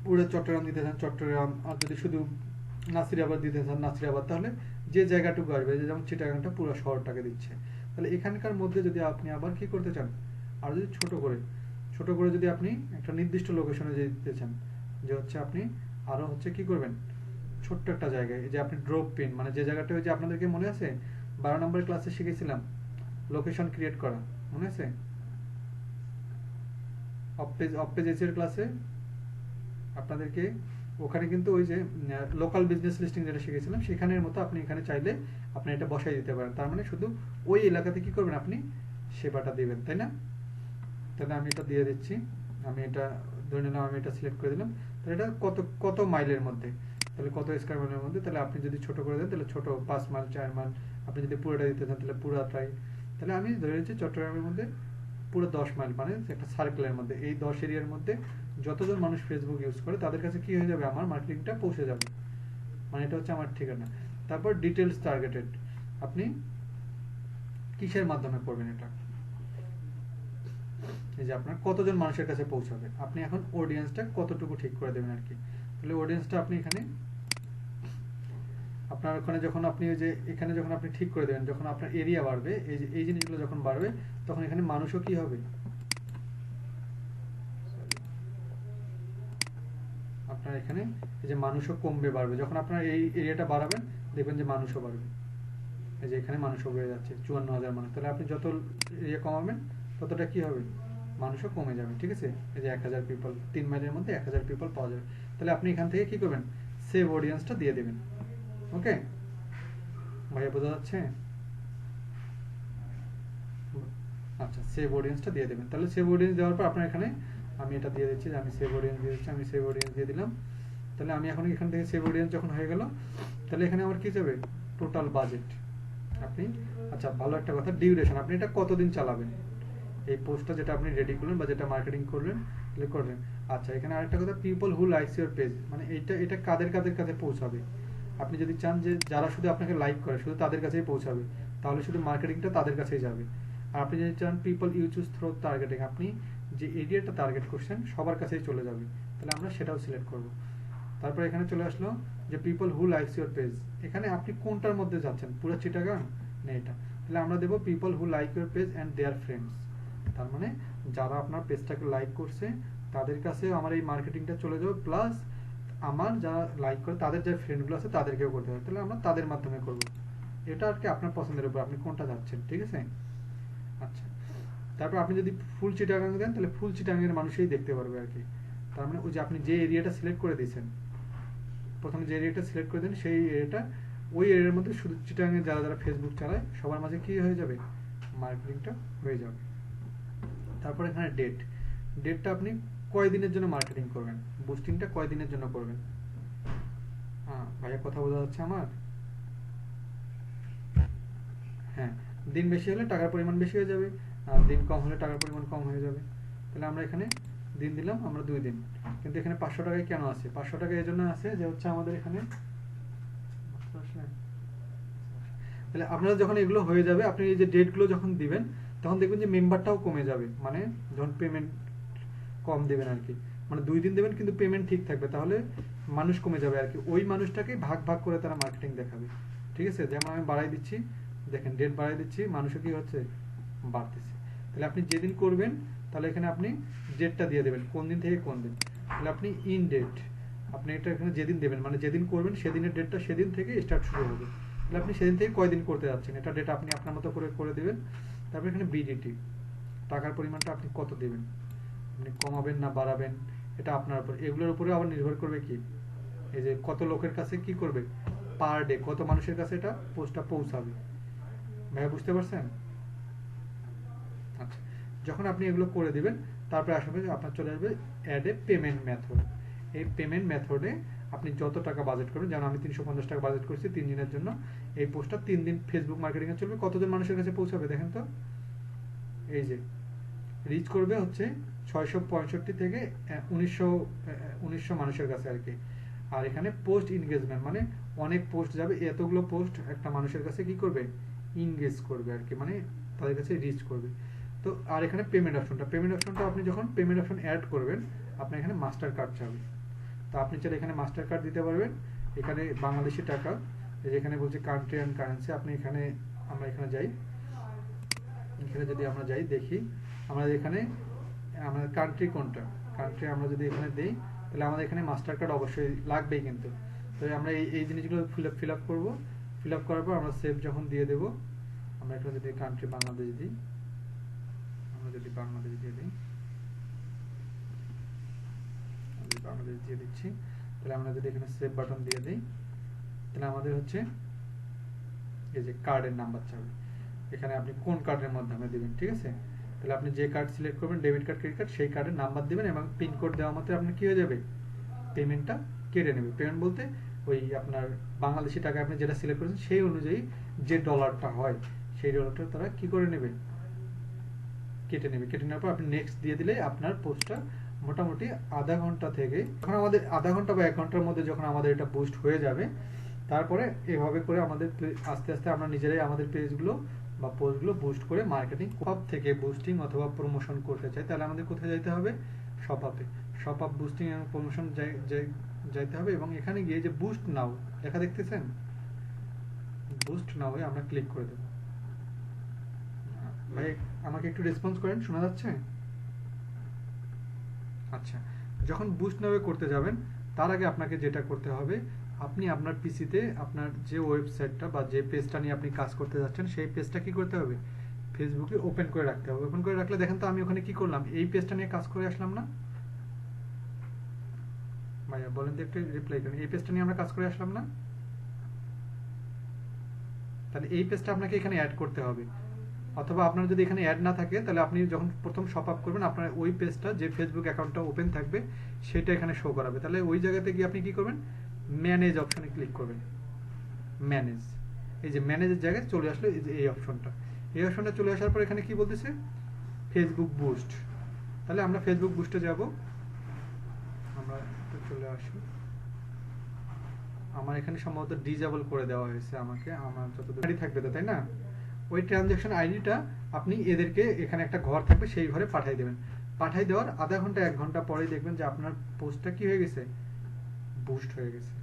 পুরো চট্টগ্রাম দিতে চান চট্টগ্রাম, আর যদি শুধু নাসিরাবাদ দিতে চান নাসিরাবাদ, তাহলে যে জায়গাটুকু আসবে, যেমন চিটাগাংটা পুরো শহরটাকে দিচ্ছে। তাহলে এখানকার মধ্যে যদি আপনি আবার কি করতে চান, আর যদি ছোট করে যদি আপনি একটা নির্দিষ্ট লোকেশনে যেতে চান, যে হচ্ছে আপনি আরো হচ্ছে কি করবেন, ছোট্ট একটা জায়গায়, এই যে আপনি ড্রপ পিন, মানে যে জায়গাটা ওই যে আপনাদেরকে মনে আছে 12 নম্বরের ক্লাসে শিখেছিলাম লোকেশন ক্রিয়েট করা, মনে আছে অফ পেজ এর ক্লাসে আপনাদেরকে ওখানে কিন্তু ওই যে লোকাল বিজনেস লিস্টিং যেটা শিখেছিলাম সেখানের মতো আপনি এখানে চাইলে আপনি এটা বসাই দিতে পারেন। তার মানে শুধু ওই এলাকাতে কি করবেন, আপনি সেবাটা দিবেন, তাই না? তাহলে আমি এটা দিয়ে দিচ্ছি, আমি এটা ধরে নিলাম, আমি এটা সিলেক্ট করে দিলাম। তাহলে এটা কত কত মাইলের মধ্যে, তাহলে কত স্কয়ার মাইলের মধ্যে, তাহলে আপনি যদি ছোট করে দেন তাহলে ছোট 5 মাইল 4 মাইল, আপনি যদি পুরোটা দিতে চান তাহলে পুরোটাই। তাহলে আমি ধরে নিচ্ছি চট্টগ্রামের মধ্যে পুরো 10 মাইল, মানে একটা সার্কেলের মধ্যে, এই 10 এরিয়ার মধ্যে যতজন মানুষ ফেসবুক ইউজ করে তাদের কাছে কি হয়ে যাবে, আমার মার্কেটিংটা পৌঁছে যাবে, মানে এটা হচ্ছে আমার ঠিকানা। তারপর ডিটেলস টার্গেটেড, আপনি কিসের মাধ্যমে করবেন এটা, এই যে আপনার কতজন মানুষের কাছে পৌঁছাবে, আপনি এখন অডিয়েন্সটা কতটুকু ঠিক করে দেবেন আর কি। তাহলে অডিয়েন্সটা আপনি এখানে আপনার ওখানে যখন আপনি ওই যে এখানে যখন আপনি ঠিক করে দেবেন, যখন আপনার এরিয়া বাড়বে, এই যে এই জিনিসগুলো যখন বাড়বে তখন এখানে মানুষও কি হবে, আপনার এখানে এই যে মানুষও কমবে বাড়বে, যখন আপনার এই এরিয়াটা বাড়াবেন দেখবেন যে মানুষও বাড়বে, এই যে এখানে মানুষও বেড়ে যাচ্ছে 54,000 মানুষ। তাহলে আপনি যত এরিয়া কমাবেন ততটা কি হবে, মানুষও কমে যাবে, ঠিক আছে। এই যে 1000 পিপল, 3 মাইলের মধ্যে 1000 পিপল পাওয়া যাবে। তাহলে আপনি এখান থেকে কি করবেন, সেভ অডিয়েন্সটা দিয়ে দেবেন। ওকে ভাইয়া, বোঝা যাচ্ছে? আচ্ছা, সেভ অডিয়েন্সটা দিয়ে দেবেন। তাহলে সেভ অডিয়েন্স দেওয়ার পর আপনার এখানে আমি এটা দিয়ে দিচ্ছি যে আমি সেভ অডিয়েন্স দিয়ে দিচ্ছি, আমি সেভ অডিয়েন্স দিয়ে দিলাম। তাহলে আমি এখন এখান থেকে সেভ অডিয়েন্স যখন হয়ে গেল, তাহলে এখানে আমার কি যাবে, টোটাল বাজেট আপনি, আচ্ছা ভালো একটা কথা, ডিউরেশন, আপনি এটা কতদিন চালাবেন এই পোস্টটা, যেটা আপনি রেডি করলেন বা যেটা মার্কেটিং করলেন ক্লিক করবেন। আচ্ছা, এখানে আরেকটা কথা, people who likes your page, মানে এটা কাদের কাদের কাছে পৌঁছাবে। আপনি যদি চান যে যারা শুধু আপনাকে লাইক করে শুধু তাদের কাছেই পৌঁছাবে, তাহলে শুধু মার্কেটিংটা তাদের কাছেই যাবে। আর আপনি যদি চান people you choose through targeting, আপনি যে এরিয়াটা টার্গেট করছেন সবার কাছেই চলে যাবে, তাহলে আমরা সেটাও সিলেক্ট করব। তারপর এখানে চলে আসলো যে people who likes your page, এখানে আপনি কোনটার মধ্যে যাচ্ছেন, পুরো চিটাগাং না এটা, তাহলে আমরা দেবো people who like your page and their friends. তার মানে যারা আপনার পেজটাকে লাইক করছে তাদের কাছে আমার এই মার্কেটিংটা চলে যাবে, প্লাস আমার যারা লাইক করে তাদের যে ফ্রেন্ডগুলো আছে তাদেরকেও করতে হবে, তাহলে আমরা তাদের মাধ্যমে করব। এটা আর কি আপনার পছন্দের উপর, আপনি কোনটা যাচ্ছেন, ঠিক আছে। আচ্ছা, তারপর আপনি যদি ফুল চিটাগাং দেন তাহলে ফুল চিটাগাংয়ের মানুষই দেখতে পারবে আর কি। তার মানে ওই যে আপনি যে এরিয়াটা সিলেক্ট করে দিয়েছেন, প্রথমে যে এরিয়াটা সিলেক্ট করে দেন সেই এরিয়াটা, ওই এরিয়ার মধ্যে শুধু চিটাগাংয়ে যারা যারা ফেসবুক চালায় সবার মাঝে কি হয়ে যাবে, মার্কেটিংটা হয়ে যাবে। তারপর এখানে ডেটটা আপনি কয় দিনের জন্য মার্কেটিং করবেন, বুস্টিংটা কয় দিনের জন্য করবেন। হ্যাঁ ভাইয়া, কথা বোঝা যাচ্ছে আমার? হ্যাঁ, দিন বেশি হলে টাকার পরিমাণ বেশি হয়ে যাবে, আর দিন কম হলে টাকার পরিমাণ কম হয়ে যাবে। তাহলে আমরা এখানে দিন দিলাম আমরা 2 দিন, কিন্তু এখানে 500 টাকায় কেন আছে, 500 টাকা এই জন্য আছে যে হচ্ছে আমাদের এখানে, তাহলে আপনারা যখন এগুলো হয়ে যাবে, আপনি এই যে ডেটগুলো যখন দিবেন তখন দেখবেন যে মেম্বারটাও কমে যাবে, মানে যখন পেমেন্ট কম দেবেন আর কি, মানে 2 দিন দেবেন কিন্তু পেমেন্ট ঠিক থাকবে, তাহলে মানুষ কমে যাবে আর কি, ওই মানুষটাকে ভাগ ভাগ করে তারা মার্কেটিং দেখাবে, ঠিক আছে। যেমন আমি বাড়াই দিচ্ছি, দেখেন ডেট বাড়াই দিচ্ছি, মানুষও কি হচ্ছে, বাড়তেছে। তাহলে আপনি যেদিন করবেন তাহলে এখানে আপনি ডেটটা দিয়ে দেবেন কোন দিন থেকে কোন দিন, তাহলে আপনি ইন ডেট, আপনি এটা এখানে যেদিন দেবেন মানে যেদিন করবেন সেদিনের ডেটটা সেদিন থেকে স্টার্ট শুরু হবে, তাহলে আপনি সেদিন থেকে কয়দিন করতে যাচ্ছেন এটা ডেট আপনি আপনার মতো করে করে দেবেন। তারপর এখানে বিডিটি, টাকার পরিমাণটা আপনি কত দেবেন, আপনি কমাবেন না বাড়াবেন এটা আপনার উপর, এগুলোর উপরে আবার নির্ভর করবে কি, এই যে কত লোকের কাছে কি করবে পার ডে, কত মানুষের কাছে এটা পোস্টটা পৌঁছাবে। ভাইয়া বুঝতে পারছেন? আচ্ছা, যখন আপনি এগুলো করে দিবেন তারপরে আসবে আপনার চলে আসবে অ্যাড এ পেমেন্ট মেথড। এই পেমেন্ট মেথডে আপনি যত টাকা বাজেট করবেন, যেমন আমি 350 টাকা বাজেট করছি 3 দিনের জন্য, এই পোস্টটা 3 দিন ফেসবুক মার্কেটিং এ চলবে, কতজন মানুষের কাছে পৌঁছাবে দেখেন তো, এই যে রিচ করবে হচ্ছে 665 থেকে 1900 মানুষের কাছে আর কি। আর এখানে পোস্ট এনগেজমেন্ট মানে অনেক পোস্ট যাবে, এতগুলো পোস্ট একটা মানুষের কাছে কি করবে, এনগেজ করবে আর কি, মানে তাদের কাছে রিচ করবে। তো আর এখানে পেমেন্ট অপশনটা আপনি যখন পেমেন্ট অপশন অ্যাড করবেন আপনার এখানে মাস্টার কার্ড চাবে, তো আপনি চাইলে এখানে মাস্টার কার্ড দিতে পারবেন, এখানে বাংলাদেশি টাকা, যেখানে বলছে কান্ট্রি অ্যান্ড কারেন্সি, আপনি এখানে, আমরা এখানে যাই, এখানে যদি আমরা যাই দেখি আমরা এখানে আমাদের কান্ট্রি কোনটা, কান্ট্রি আমরা যদি এখানে দিই তাহলে আমাদের এখানে মাস্টার কার্ড অবশ্যই লাগবেই কিন্তু। তো আমরা এই জিনিসগুলো ফিল আপ করবো। ফিল আপ করার পর আমরা সেভ যখন দিয়ে দেবো, আমরা এখানে যদি কান্ট্রি বাংলাদেশ দিই, আমরা যদি বাংলাদেশ দিয়ে দিই, বাংলাদেশ দিয়ে দিচ্ছি, তাহলে আমরা যদি এখানে সেভ বাটন দিয়ে দিই, তাহলে আমাদের হচ্ছে এই যে কার্ডের নাম্বার চাবে, এখানে আপনি কোন কার্ডের মাধ্যমে দিবেন, ঠিক আছে। তাহলে আপনি যে কার্ড সিলেক্ট করবেন, ডেবিট কার্ড, ক্রেডিট কার্ড, সেই কার্ডের নাম্বার দিবেন এবং পিন কোড দেওয়া মাত্র আপনি কি হয়ে যাবে, পেমেন্টটা কেটে নেবে। পেমেন্ট বলতে ওই আপনার বাংলাদেশি টাকা আপনি যেটা সিলেক্ট করেছেন সেই অনুযায়ী যে ডলারটা হয় সেই ডলারটা তারা কি করে নেবে, কেটে নেবে। কেটে নেওয়ার পর আপনি নেক্সট দিয়ে দিলে আপনার পোস্টটা মোটামুটি আধা ঘন্টা থেকে, যখন আমাদের আধা ঘন্টা বা 1 ঘন্টার মধ্যে যখন আমাদের এটা বুস্ট হয়ে যাবে, তারপরে এভাবে করে আমাদের আস্তে আস্তে আমরা নিজেরাই আমাদের পেজগুলো বা পোস্টগুলো বুস্ট করে মার্কেটিং সব থেকে বুস্টিং অথবা প্রমোশন করতে চাই, তাহলে আমাদের কোথায় যাইতে হবে, শপআপে। শপআপ বুস্টিং এবং প্রমোশন যাইতে হবে এবং এখানে গিয়ে যে বুস্ট নাও লেখা দেখতেছেন, বুস্ট নাও এ আমরা ক্লিক করে দেব। ভাই আমাকে একটু রেসপন্স করেন, শোনা যাচ্ছে? আচ্ছা, যখন বুস্ট নাও করতে যাবেন তার আগে আপনাকে যেটা করতে হবে, আপনি আপনার পিসিতে আপনার যে ওয়েবসাইটটা বা যে পেজটা নিয়ে আপনি কাজ করতে যাচ্ছেন সেই পেজটা কি করতে হবে, ফেসবুকে ওপেন করে রাখতে হবে। ওপেন করে রাখলে দেখেন তো আমি ওখানে কি করলাম, এই পেজটা নিয়ে কাজ করে আসলাম না ভাইয়া, বলেন তো একটু রিপ্লাই করেন, এই পেজটা নিয়ে আমরা কাজ করে আসলাম না? তাহলে এই পেজটা আপনাকে এখানে অ্যাড করতে হবে, অথবা আপনার যদি এখানে অ্যাড না থাকে তাহলে আপনি যখন প্রথম শপ আপ করবেন আপনার ওই পেজটা যে ফেসবুক অ্যাকাউন্টটা ওপেন থাকবে সেটা এখানে শো করাবে। তাহলে ওই জায়গাতে গিয়ে আপনি কি করবেন, ম্যানেজ অপশনে ক্লিক করবেন। ম্যানেজ, এই যে ম্যানেজের জায়গায় চলে আসলো এই যে এই অপশনটা, এই অপশনটা চলে আসার পর এখানে কি বলতেছে, ফেসবুক বুস্ট। তাহলে আমরা ফেসবুক বুস্টে যাব, আমরা চলে আসি। আমার এখানে সম্ভবত ডিজেবল করে দেওয়া হয়েছে আমাকে, আমার যতদূর থাকবে তো, তাই না? ওই ট্রানজ্যাকশন আইডিটা আপনি এদেরকে এখানে একটা ঘর থাকবে সেই ঘরে পাঠিয়ে দেবেন। পাঠিয়ে দেওয়ার আধা ঘন্টা 1 ঘন্টা পরেই দেখবেন যে আপনার পোস্টটা কি হয়ে গেছে, বুস্ট হয়ে গেছে।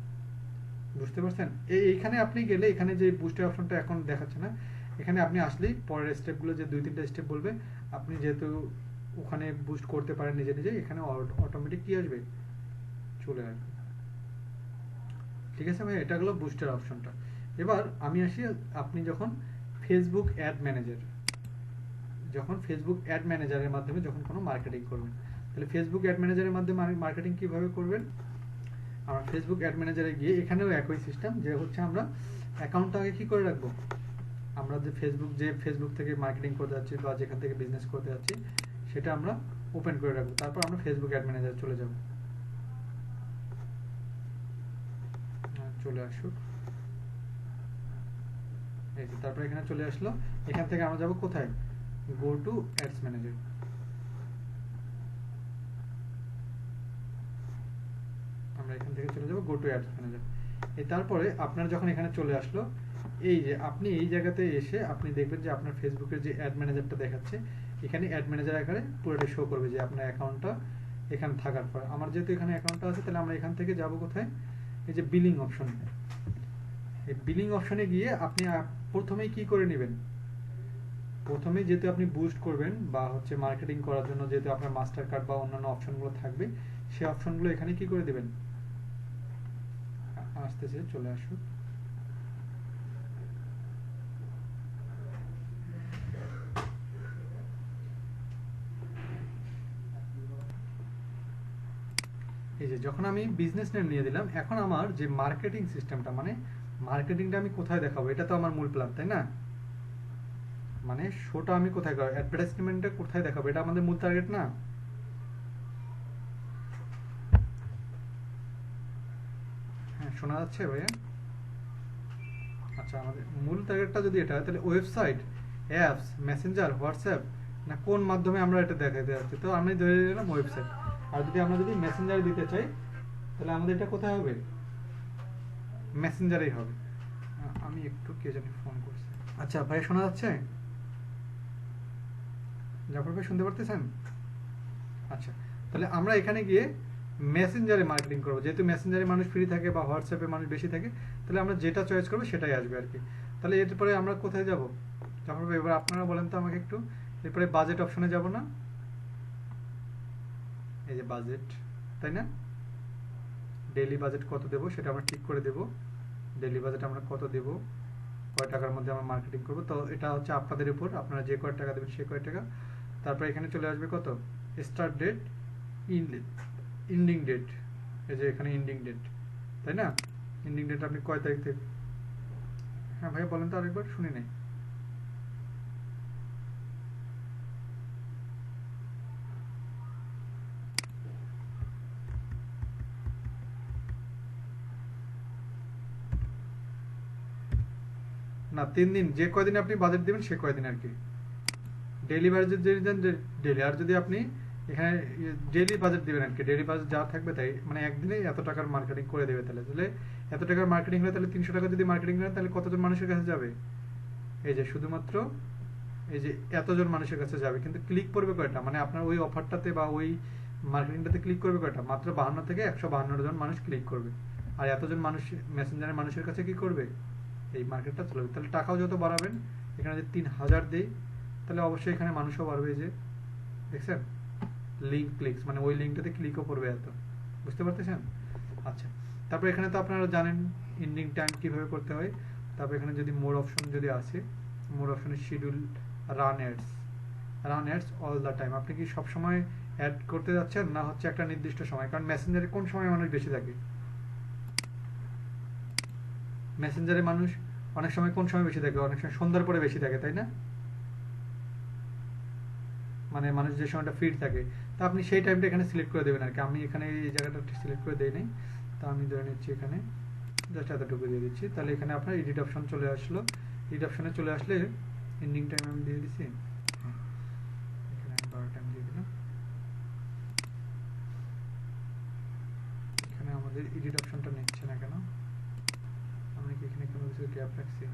বুঝতে পারছেন? এইখানে আপনি গেলে এখানে যে বুস্টের অপশনটা এখন দেখাচ্ছে না, এখানে আপনি আসলেই পরের স্টেপগুলো যে 2-3টা স্টেপ বলবে, আপনি যেহেতু ওখানে বুস্ট করতে পারেন নিজে নিজে, এখানে অটোমেটিক কি আসবে, চলে আসবে। ঠিক আছে ভাই, এটা হলো বুস্টের অপশনটা। এবার আমি আসি, আপনি যখন ফেসবুক অ্যাড ম্যানেজার, যখন ফেসবুক অ্যাড ম্যানেজারের মাধ্যমে যখন কোনো মার্কেটিং করবেন, তাহলে ফেসবুক অ্যাড ম্যানেজারের মাধ্যমে মার্কেটিং কিভাবে করবেন, আমরা ফেসবুক অ্যাড ম্যানেজারে গিয়ে এখানেও একই সিস্টেম, যে হচ্ছে আমরা অ্যাকাউন্টটা আগে কি করে রাখবো, আমরা যে ফেসবুক থেকে মার্কেটিং করতে যাচ্ছি বা যেখান থেকে বিজনেস করতে যাচ্ছি সেটা আমরা ওপেন করে রাখবো। তারপর আমরা ফেসবুক অ্যাড ম্যানেজারে চলে যাব, চলে আসুক এই যে, তারপর এখানে চলে আসলো। এখান থেকে আমরা যাব কোথায়, গো টু অ্যাডস ম্যানেজার। আমরা এখান থেকে চলে যাব গো টু অ্যাডস ম্যানেজার। তারপরে আপনার যখন এখানে চলে আসলো, এই যে আপনি এই জায়গাতে এসে আপনি দেখবেন যে আপনার ফেসবুকের যে অ্যাড ম্যানেজারটা দেখাচ্ছে, এখানে অ্যাড ম্যানেজার আকারে পুরোটা শো করবে যে আপনার অ্যাকাউন্টটা এখানে থাকার পর। আমার যেহেতু এখানে অ্যাকাউন্টটা আছে, তাহলে আমরা এখান থেকে যাব কোথায়, এই যে বিলিং অপশন। এই বিলিং অপশনে গিয়ে আপনি প্রথমেই কি করে নেবেন, প্রথমে যেহেতু আপনি বুস্ট করবেন বা হচ্ছে মার্কেটিং করার জন্য যেহেতু আপনার মাস্টার কার্ড বা অন্যান্য অপশনগুলো থাকবে, সেই অপশনগুলো এখানে কি করে দিবেন, আসতেছে, চলে আসুন। এই যে যখন আমি বিজনেস নেম নিয়ে দিলাম, এখন আমার যে মার্কেটিং সিস্টেমটা, মানে মার্কেটিংটা আমি কোথায় দেখাবো, এটা তো আমার মূল প্ল্যান, তাই না? মানে শোটা আমি কোথায় করব, অ্যাডভার্টাইজমেন্টটা কোথায় দেখাবো, এটা আমাদের মূল টার্গেট না? হ্যাঁ, শোনা যাচ্ছে ভাইয়া? আচ্ছা, আমাদের মূল টার্গেটটা যদি এটা হয়, তাহলে ওয়েবসাইট, অ্যাপস, মেসেঞ্জার, হোয়াটসঅ্যাপ, না কোন মাধ্যমে আমরা এটা দেখাতে যাচ্ছি, তো আমি ধরে নিলাম ওয়েবসাইট। আর যদি আমরা মেসেঞ্জারে দিতে চাই, তাহলে আমাদের এটা কোথায় হবে, মেসেঞ্জারেই হবে। আমি একটু, কে জানি ফোন করছে। আচ্ছা ভাই, শোনা যাচ্ছে? জাফর ভাই শুনতে পারতেছেন? আচ্ছা, তাহলে আমরা এখানে গিয়ে মেসেঞ্জারে মার্কেটিং করবো, যেহেতু মেসেঞ্জারে মানুষ ফ্রি থাকে বা হোয়াটসঅ্যাপে মানুষ বেশি থাকে, তাহলে আমরা যেটা চয়েস করবো সেটাই আসবে আর কি। তাহলে এরপরে আমরা কোথায় যাব, জাফর ভাই এবার আপনারা বলেন তো আমাকে একটু। এরপরে বাজেট অপশনে যাব না? এই যে বাজেট, তাই না? ডেইলি বাজেট কত দেবো সেটা আমরা ঠিক করে দেব। ডেইলি বাজেট আমরা কত দেব, কয় টাকার মধ্যে আমরা মার্কেটিং করব, তো এটা হচ্ছে আপনাদের উপর, আপনারা যে কয় টাকা দেবেন সে কয় টাকা। তারপর এখানে চলে আসবে কত, স্টার্ট ডেট, ইন্ডিং ডেট, এই যে এখানে ইন্ডিং ডেট, তাই না? ইন্ডিং ডেট আপনি কয় তারিখ থেকে, হ্যাঁ ভাই বলেন তো আরেকবার, শুনি নাই। না 3 দিন, যে কয়দিন আপনি বাজেট দেবেন সে কয়দিন আর কি। ডেইলি বাজেট যদি দেন ডেইলি, আর যদি আপনি এখানে ডেইলি বাজেট দিবেন আর কি, ডেইলি বাজেট যা থাকবে তাই, মানে একদিনে এত টাকার মার্কেটিং করে দেবে, তাহলে তাহলে এত টাকার মার্কেটিং হলে তাহলে 300 টাকা যদি মার্কেটিং করেন তাহলে কতজন মানুষের কাছে যাবে, এই যে শুধুমাত্র এই যে এতজন মানুষের কাছে যাবে, কিন্তু ক্লিক করবে কয়টা, মানে আপনার ওই অফারটাতে বা ওই মার্কেটিংটাতে ক্লিক করবে কয়টা, মাত্র 52 থেকে 152 জন মানুষ ক্লিক করবে। আর এতজন মানুষ মেসেঞ্জারের মানুষের কাছে কি করবে, এই মার্কেটটা চলবে। তাহলে টাকাও যত বাড়াবেন, এখানে যদি 3000 দেই তাহলে অবশ্যই এখানে মানুষও বাড়বে, যে দেখছেন লিঙ্ক ক্লিকস, মানে ওই লিঙ্কটাতে ক্লিকও করবে এত, বুঝতে পারতেছেন? আচ্ছা, তারপর এখানে তো আপনারা জানেন এন্ডিং টাইম কিভাবে করতে হয়। তারপর এখানে যদি মোর অপশন যদি আসে, মোর অপশনে schedule run ads all the time, আপনি কি সব সময় অ্যাড করতে যাচ্ছেন, না হচ্ছে একটা নির্দিষ্ট সময়? কারণ মেসেঞ্জারে কোন সময় মানুষ বেশি থাকে, মেসেঞ্জারে মানুষ অনেক সময় কোন সময় বেশি থাকে, অনেক সময় সন্ধ্যার পরে বেশি থাকে, তাই না? মানে মানুষ যে সময়টা ফ্রি থাকে, তা আপনি সেই টাইমটা এখানে সিলেক্ট করে দেবেন আর কি। আমি এখানে এই জায়গাটা সিলেক্ট করে দেই নাই, তো আমি ধরে নিচ্ছি এখানে জাস্ট এতটুকু দিয়ে দিচ্ছি। তাহলে এখানে আপনার এডিট অপশন চলে আসলো, এডিট অপশনে চলে আসলে এন্ডিং টাইম আমি দিয়ে দিচ্ছি, এখানে আমি 12 টাইম দিয়ে দিলাম। এখানে আমাদের এডিট অপশনটা নিচ্ছে না কেন, আমি কি এখানে কোনো কিছু গ্যাপ রাখছি?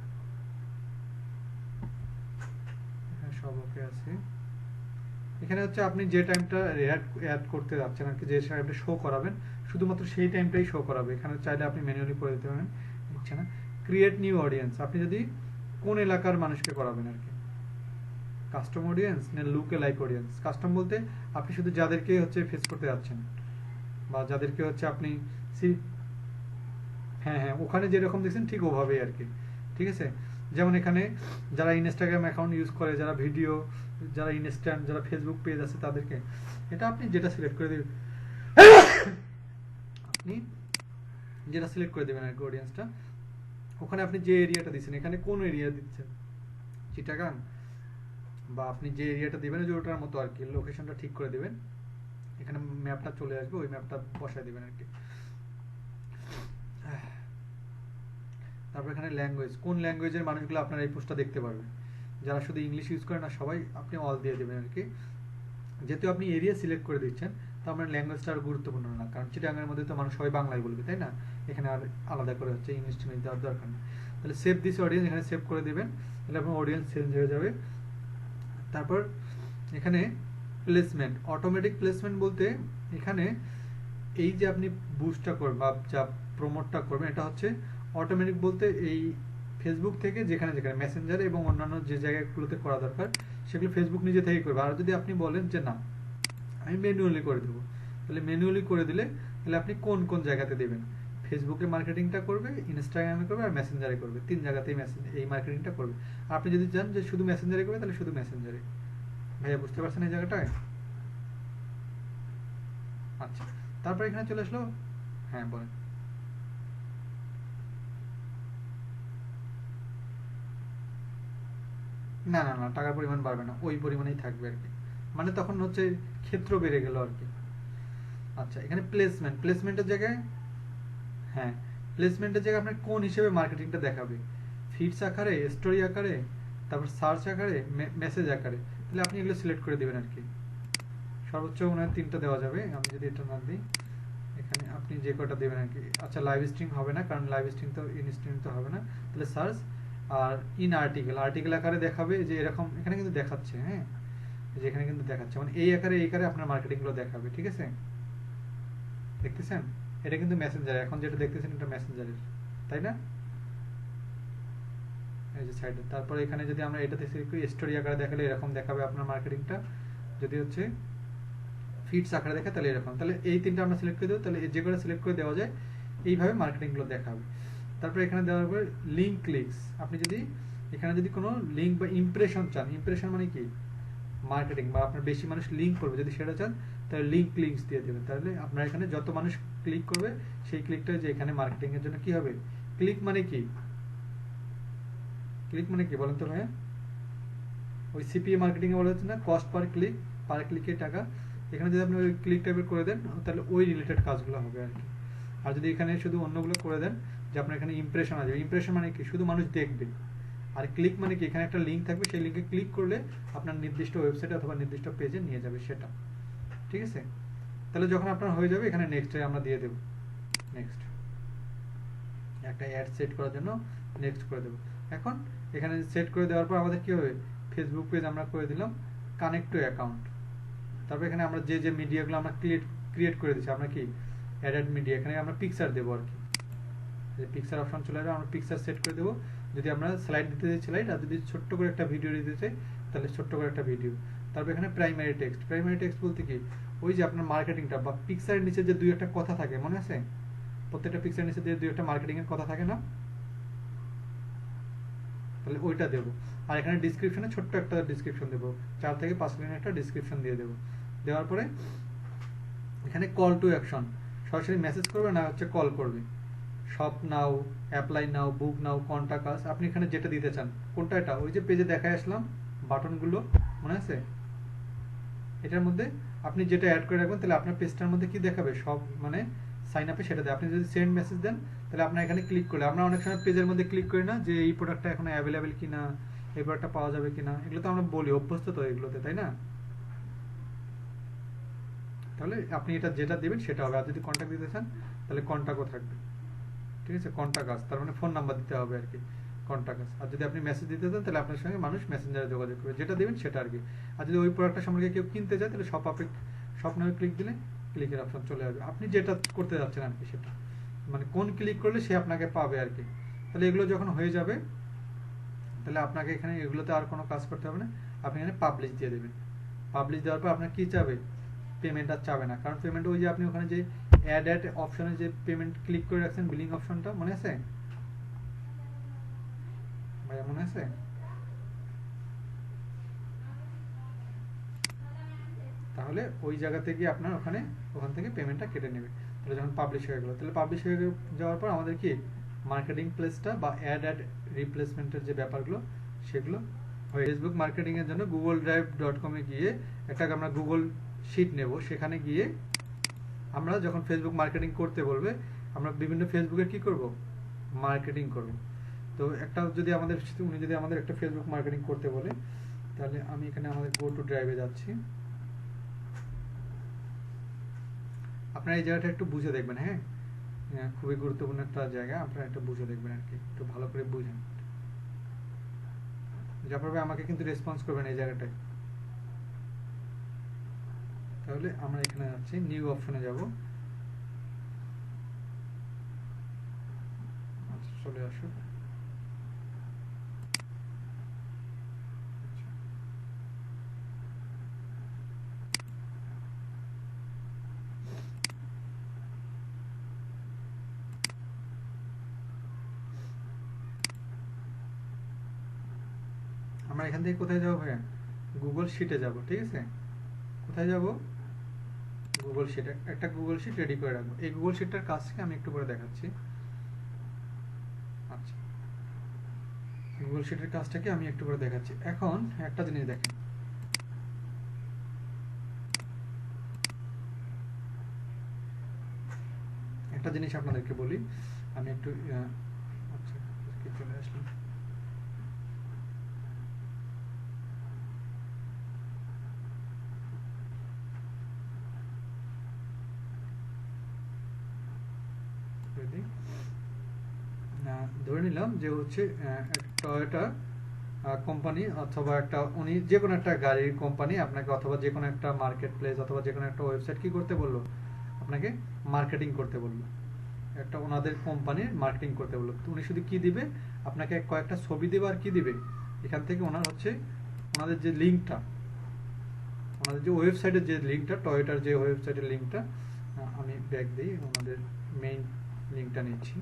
এখানে সব ওকে আছে। এখানে হচ্ছে আপনি যে টাইমটা অ্যাড করতে যাচ্ছেন আর কি, যে টাইমটা শো করাবেন শুধুমাত্র সেই টাইমটাই শো করাবে। এখানে চাইলে আপনি ম্যানুয়ালি করে দিতে পারেন, ইচ্ছা না। ক্রিয়েট নিউ অডিয়েন্স, আপনি যদি কোন এলাকার মানুষকে করাবেন আর কি, কাস্টম অডিয়েন্স না লুকে লাইক অডিয়েন্স। কাস্টম বলতে আপনি শুধু যাদেরকে হচ্ছে ফেস করতে যাচ্ছেন, বা যাদেরকে হচ্ছে আপনি হ্যাঁ হ্যাঁ ওখানে যেরকম দেখছেন ঠিক ওভাবেই আর কি, ঠিক আছে? যেমন এখানে যারা ইনস্টাগ্রাম অ্যাকাউন্ট ইউজ করে, যারা ভিডিও, যারা ইনস্ট্যান্ট, যারা ফেসবুক পেজ আছে তাদেরকে, এটা আপনি যেটা সিলেক্ট করে দেবেন, আপনি যেটা সিলেক্ট করে দেবেন আর কি অডিয়েন্সটা। ওখানে আপনি যে এরিয়াটা দিচ্ছেন, এখানে কোন এরিয়া দিচ্ছেন, চিটাগাং, বা আপনি যে এরিয়াটা দিবেন যে ওটার মতো আর কি লোকেশনটা ঠিক করে দিবেন। এখানে ম্যাপটা চলে আসবে, ওই ম্যাপটা বসায় দিবেন আর কি। তারপর এখানে ল্যাঙ্গুয়েজ, কোন ল্যাঙ্গুয়েজের মানুষগুলো আপনার এই পোস্টটা দেখতে পারবে, যারা শুধু ইংলিশ ইউজ করে না সবাই, আপনি অল দিয়ে দেবেন আর কি। যেহেতু আপনি এরিয়া সিলেক্ট করে দিচ্ছেন, তো আপনার ল্যাঙ্গুয়েজটা আর গুরুত্বপূর্ণ না, কারণ চিটাগাংয়ের মধ্যে তো মানুষ সবাই বাংলায় বলবে, তাই না? এখানে আর আলাদা করে হচ্ছে ইংলিশ টিংলিশ দেওয়ার দরকার নেই। তাহলে সেভ দিস অডিয়েন্স, এখানে সেভ করে দিবেন, তাহলে আপনার অডিয়েন্স চেঞ্জ হয়ে যাবে। তারপর এখানে প্লেসমেন্ট, অটোমেটিক প্লেসমেন্ট বলতে এখানে এই যে আপনি বুস্টটা করবেন বা যা প্রমোটটা করবেন, এটা হচ্ছে অটোমেটিক বলতে এই ফেসবুক থেকে যেখানে যেখানে মেসেঞ্জারে এবং অন্যান্য যে জায়গাগুলোতে করা দরকার সেগুলো ফেসবুক নিজে থেকেই করবে। আর যদি আপনি বলেন যে না আমি ম্যানুয়ালি করে দেবো, তাহলে ম্যানুয়ালি করে দিলে তাহলে আপনি কোন কোন জায়গাতে দেবেন, ফেসবুকে মার্কেটিংটা করবে, ইনস্টাগ্রামে করবে, আর মেসেঞ্জারে করবে, 3 জায়গাতেই এই মার্কেটিংটা করবে। আর আপনি যদি চান যে শুধু মেসেঞ্জারে করবে তাহলে শুধু মেসেঞ্জারে। ভাইয়া বুঝতে পারছেন এই জায়গাটায়? আচ্ছা, তারপর এখানে চলে আসলো, হ্যাঁ বলেন। না না না, টাকার পরিমাণ বাড়বে না, ওই পরিমাণেই থাকবে আর কি, মানে তখন হচ্ছে ক্ষেত্র বেড়ে গেল আর কি। আচ্ছা, এখানে প্লেসমেন্ট, প্লেসমেন্টের জায়গায়, হ্যাঁ প্লেসমেন্টের জায়গায় আপনার কোন হিসেবে মার্কেটিংটা দেখাবে, ফিডস আকারে, স্টোরি আকারে, তারপর সার্চ আকারে, মেসেজ আকারে, তাহলে আপনি এগুলো সিলেক্ট করে দেবেন আর কি। সর্বোচ্চ মনে হয় 3টা দেওয়া যাবে, আমি যদি এটা না দিই, এখানে আপনি যে কটা দেবেন আর কি। আচ্ছা, লাইভ স্ট্রিম হবে না, কারণ লাইভ স্ট্রিম তো ইনস্ট্রিম তো হবে না, তাহলে সার্চ আর ইন আর্টিকেল, আর্টিকেল আকারে দেখাবে যে এরকম, এখানে কিন্তু দেখাচ্ছে, হ্যাঁ যেখানে কিন্তু দেখাচ্ছে, মানে এই আকারে এই আকারে আপনার মার্কেটিংগুলো দেখাবে, ঠিক আছে? দেখতেছেন এটা কিন্তু মেসেঞ্জার, এখন যেটা দেখতেছেন এটা মেসেঞ্জারের, তাই না? এই যে সাইডে, তারপর এখানে যদি আমরা এটাতে সিলেক্ট করি স্টোরি আকারে দেখালে এরকম দেখাবে আপনার মার্কেটিংটা। যদি হচ্ছে ফিটস আকারে দেখে, তাহলে এরকম, তাহলে এই তিনটা আমরা সিলেক্ট করে দেবো, তাহলে যে করে সিলেক্ট করে দেওয়া যায় এইভাবে মার্কেটিংগুলো দেখাবে। তারপরে এখানে দেওয়ার পরে লিঙ্ক ক্লিকস, আপনি যদি এখানে যদি কোনো লিঙ্ক বা ইমপ্রেশন চান, ইমপ্রেশন মানে কি মার্কেটিং বা আপনার বেশি মানুষ লিঙ্ক করবে, যদি সেটা চান তাহলে লিঙ্ক লিঙ্কস দিয়ে দেবেন, তাহলে আপনার এখানে যত মানুষ ক্লিক করবে সেই ক্লিকটা যে এখানে মার্কেটিং এর জন্য কি হবে। ক্লিক মানে কি, ক্লিক মানে কি বলেন তো ভাইয়া? ওই সিপিএ মার্কেটিং এ বলা হচ্ছে না কস্ট পার ক্লিক, পার ক্লিকের টাকা, এখানে যদি আপনি ওই ক্লিক টাইপের করে দেন তাহলে ওই রিলেটেড কাজগুলো হবে আর কি। আর যদি এখানে শুধু অন্যগুলো করে দেন যে আপনার এখানে ইমপ্রেশন আসবে, ইমপ্রেশন মানে কি শুধু মানুষ দেখবে, আর ক্লিক মানে কি এখানে একটা লিঙ্ক থাকবে, সেই লিঙ্কে ক্লিক করলে আপনার নির্দিষ্ট ওয়েবসাইটে অথবা নির্দিষ্ট পেজে নিয়ে যাবে সেটা, ঠিক আছে। তাহলে যখন আপনার হয়ে যাবে এখানে নেক্সটে আমরা দিয়ে দেব, নেক্সট একটা অ্যাড সেট করার জন্য নেক্সট করে দেব। এখন এখানে সেট করে দেওয়ার পর আমাদের কি হবে, ফেসবুক পেজ আমরা করে দিলাম কানেক্ট টু অ্যাকাউন্ট। তারপর এখানে আমরা যে যে মিডিয়াগুলো আমরা ক্রিয়েট করে দিচ্ছি, আমরা কি অ্যাডেড মিডিয়া, এখানে আমরা পিকচার দেবো আর কি, যে পিকচার অপশন চলে আসবে, আমরা পিকচার সেট করে দেবো। যদি আমরা স্লাইড দিতে চাই স্লাইড, আর যদি ছোট্ট করে একটা ভিডিও দিতে চাই তাহলে ছোট্ট করে একটা ভিডিও। তারপর এখানে প্রাইমারি টেক্সট, প্রাইমারি টেক্সট বলতে কি ওই যে আপনার মার্কেটিংটা বা পিকচারের নিচে যে দুই একটা কথা থাকে, মনে আছে প্রত্যেকটা পিকচারের নিচে যে দুই একটা মার্কেটিং এর কথা থাকে না, তাহলে ওইটা দেবো। আর এখানে ডিসক্রিপশনে ছোট্ট একটা ডিসক্রিপশন দেবো, 4 থেকে 5 লাইনের একটা ডিসক্রিপশন দিয়ে দেবো। দেওয়ার পরে এখানে কল টু অ্যাকশন, সরাসরি মেসেজ করবে না হচ্ছে কল করবে, শপ নাও, অ্যাপ্লাই নাও, বুক নাও, কন্টাক্ট আস, আপনি এখানে যেটা দিতে চান কোনটা, এটা ওই যে পেজে দেখায় আসলাম বাটনগুলো মনে আছে, এটার মধ্যে আপনি যেটা অ্যাড করে রাখবেন তাহলে আপনার পেজটার মধ্যে কি দেখাবে সব, মানে সাইন আপে সেটা দেয়। আপনি যদি সেন্ড মেসেজ দেন তাহলে আপনার এখানে ক্লিক করলে, আমরা অনেক সময় পেজের মধ্যে ক্লিক করি না যে এই প্রোডাক্টটা এখন অ্যাভেলেবেল কিনা, এই প্রোডাক্টটা পাওয়া যাবে কিনা, এগুলো তো আমরা বলি, অভ্যস্ত তো এগুলোতে, তাই না? তাহলে আপনি এটা যেটা দেবেন সেটা হবে। আর যদি কন্ট্যাক্ট দিতে চান তাহলে কন্ট্যাক্টও থাকবে, ঠিক আছে, কন্ট্যাক্ট আস তার মানে ফোন নাম্বার দিতে হবে আর কি, কন্ট্যাক্ট আস। আর যদি আপনি মেসেজ দিতে চান তাহলে আপনার সঙ্গে মানুষ মেসেঞ্জারে যোগাযোগ করবে, যেটা দেবেন সেটা আর কি। আর যদি ওই প্রোডাক্টটা সম্পর্কে কেউ কিনতে চায় তাহলে শপ নামে ক্লিক দিলে ক্লিকের অপশন চলে আসবে, আপনি যেটা করতে যাচ্ছেন আর কি সেটা, মানে কোন ক্লিক করলে সে আপনাকে পাবে আর কি। তাহলে এগুলো যখন হয়ে যাবে তাহলে আপনাকে এখানে এগুলোতে আর কোনো কাজ করতে হবে না, আপনি এখানে পাবলিশ দিয়ে দেবেন। পাবলিশ দেওয়ার পর আপনার কি চাবে, পেমেন্ট আর চাবে না, কারণ পেমেন্ট ওই যে আপনি ওখানে যে অ্যাড অপশনে যে পেমেন্ট ক্লিক করে রাখছেন বিলিং অপশনটা মনে আছে ভাইয়া, মনে আছে? তাহলে ওই জায়গা থেকে আপনার ওখান থেকে পেমেন্টটা কেটে নেবে। তাহলে যখন পাবলিশ হয়ে গেল, তাহলে পাবলিশ হয়ে যাওয়ার পর আমাদের কি মার্কেটিং প্লেসটা বা অ্যাড রিপ্লেসমেন্টের যে ব্যাপারগুলো সেগুলো হয়। ফেসবুক মার্কেটিং এর জন্য google-drive.com-এ গিয়ে একটা আমরা গুগল শিট নেব, সেখানে গিয়ে আমরা যখন ফেসবুক মার্কেটিং করতে বলবে আমরা বিভিন্ন ফেসবুকের কি করব, মার্কেটিং করব। তো একটা যদি উনি যদি আমাদের একটা ফেসবুক মার্কেটিং করতে বলে, তাহলে আমি এখানে আমাদের গো টু ড্রাইভে যাচ্ছি। আপনারা এই জায়গাটা একটু বুঝে দেখবেন, হ্যাঁ খুবই গুরুত্বপূর্ণ একটা জায়গা, আপনারা একটু বুঝে দেখবেন আর কি, একটু ভালো করে বুঝেন। জাফর ভাই আমাকে কিন্তু রেসপন্স করবেন এই জায়গাটায়। তাহলে আমরা এখানে যাচ্ছি, নিউ অপশনে যাব, আচ্ছা চলে আসুন। আমরা এখান থেকে কোথায় যাবো ভাইয়া, গুগল শিটে যাব, ঠিক আছে। কোথায় যাব, গুগল শিটে, একটা গুগল শিট রেডি করে রাখবো। এই গুগল শিটটার কাজকে আমি একটু করে দেখাচ্ছি। আচ্ছা, গুগল শিটের কাজটাকে আমি একটু করে দেখাচ্ছি। এখন একটা জিনিস দেখেন, একটা জিনিস আপনাদেরকে বলি, আমি একটু আচ্ছা চলে আসলাম। ধরে নিলাম যে হচ্ছে টয়োটা কোম্পানি অথবা একটা উনি যে কোনো একটা গাড়ির কোম্পানি আপনাকে, অথবা যে কোনো একটা মার্কেট প্লেস অথবা যে কোনো একটা ওয়েবসাইট কি করতে বললো, আপনাকে মার্কেটিং করতে বললো, একটা ওনাদের কোম্পানির মার্কেটিং করতে বললো। তো উনি শুধু কি দিবে, আপনাকে কয়েকটা ছবি দেবে আর কি দিবে, এখান থেকে ওনার হচ্ছে ওনাদের যে লিঙ্কটা আমাদের যে ওয়েবসাইটের যে লিঙ্কটা, টয়োটার যে ওয়েবসাইটের লিঙ্কটা, আমি ব্যাক দিই, আমাদের মেইন লিঙ্কটা নিচ্ছি।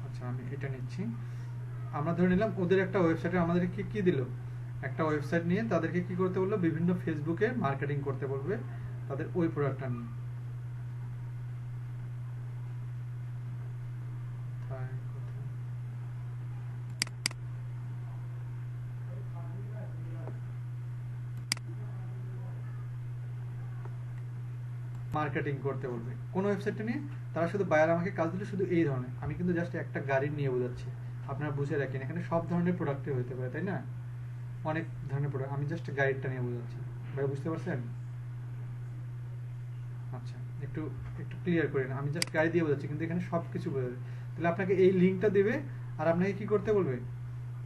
আচ্ছা, আমি এটা নিচ্ছি। আমরা ধরে নিলাম ওদের একটা ওয়েবসাইটে আমাদেরকে কি দিল, একটা ওয়েবসাইট নিয়ে তাদেরকে কি করতে বললো, বিভিন্ন ফেসবুকে মার্কেটিং করতে বলবে তাদের ওই প্রোডাক্টটা নিয়ে। মার্কেটিং করতে বলবে কোন ওয়েবসাইটটা নিয়ে, তারা শুধু বায়ার আমাকে কাজ দিলে শুধু এই ধরনের, আমি কিন্তু জাস্ট একটা গাড়ি নিয়ে বোঝাচ্ছি, আপনারা বুঝে রাখেন এখানে সব ধরনের প্রোডাক্টই হতে পারে, তাই না, অনেক ধরনের প্রোডাক্ট, আমি জাস্ট গাড়িটা নিয়ে বোঝাচ্ছি। ভাই বুঝতে পারছেন? আচ্ছা, একটু একটু ক্লিয়ার করেন, আমি জাস্ট গাড়ি দিয়ে বোঝাচ্ছি কিন্তু এখানে সব কিছু বোঝাবে। তাহলে আপনাকে এই লিঙ্কটা দেবে আর আপনাকে কি করতে বলবে,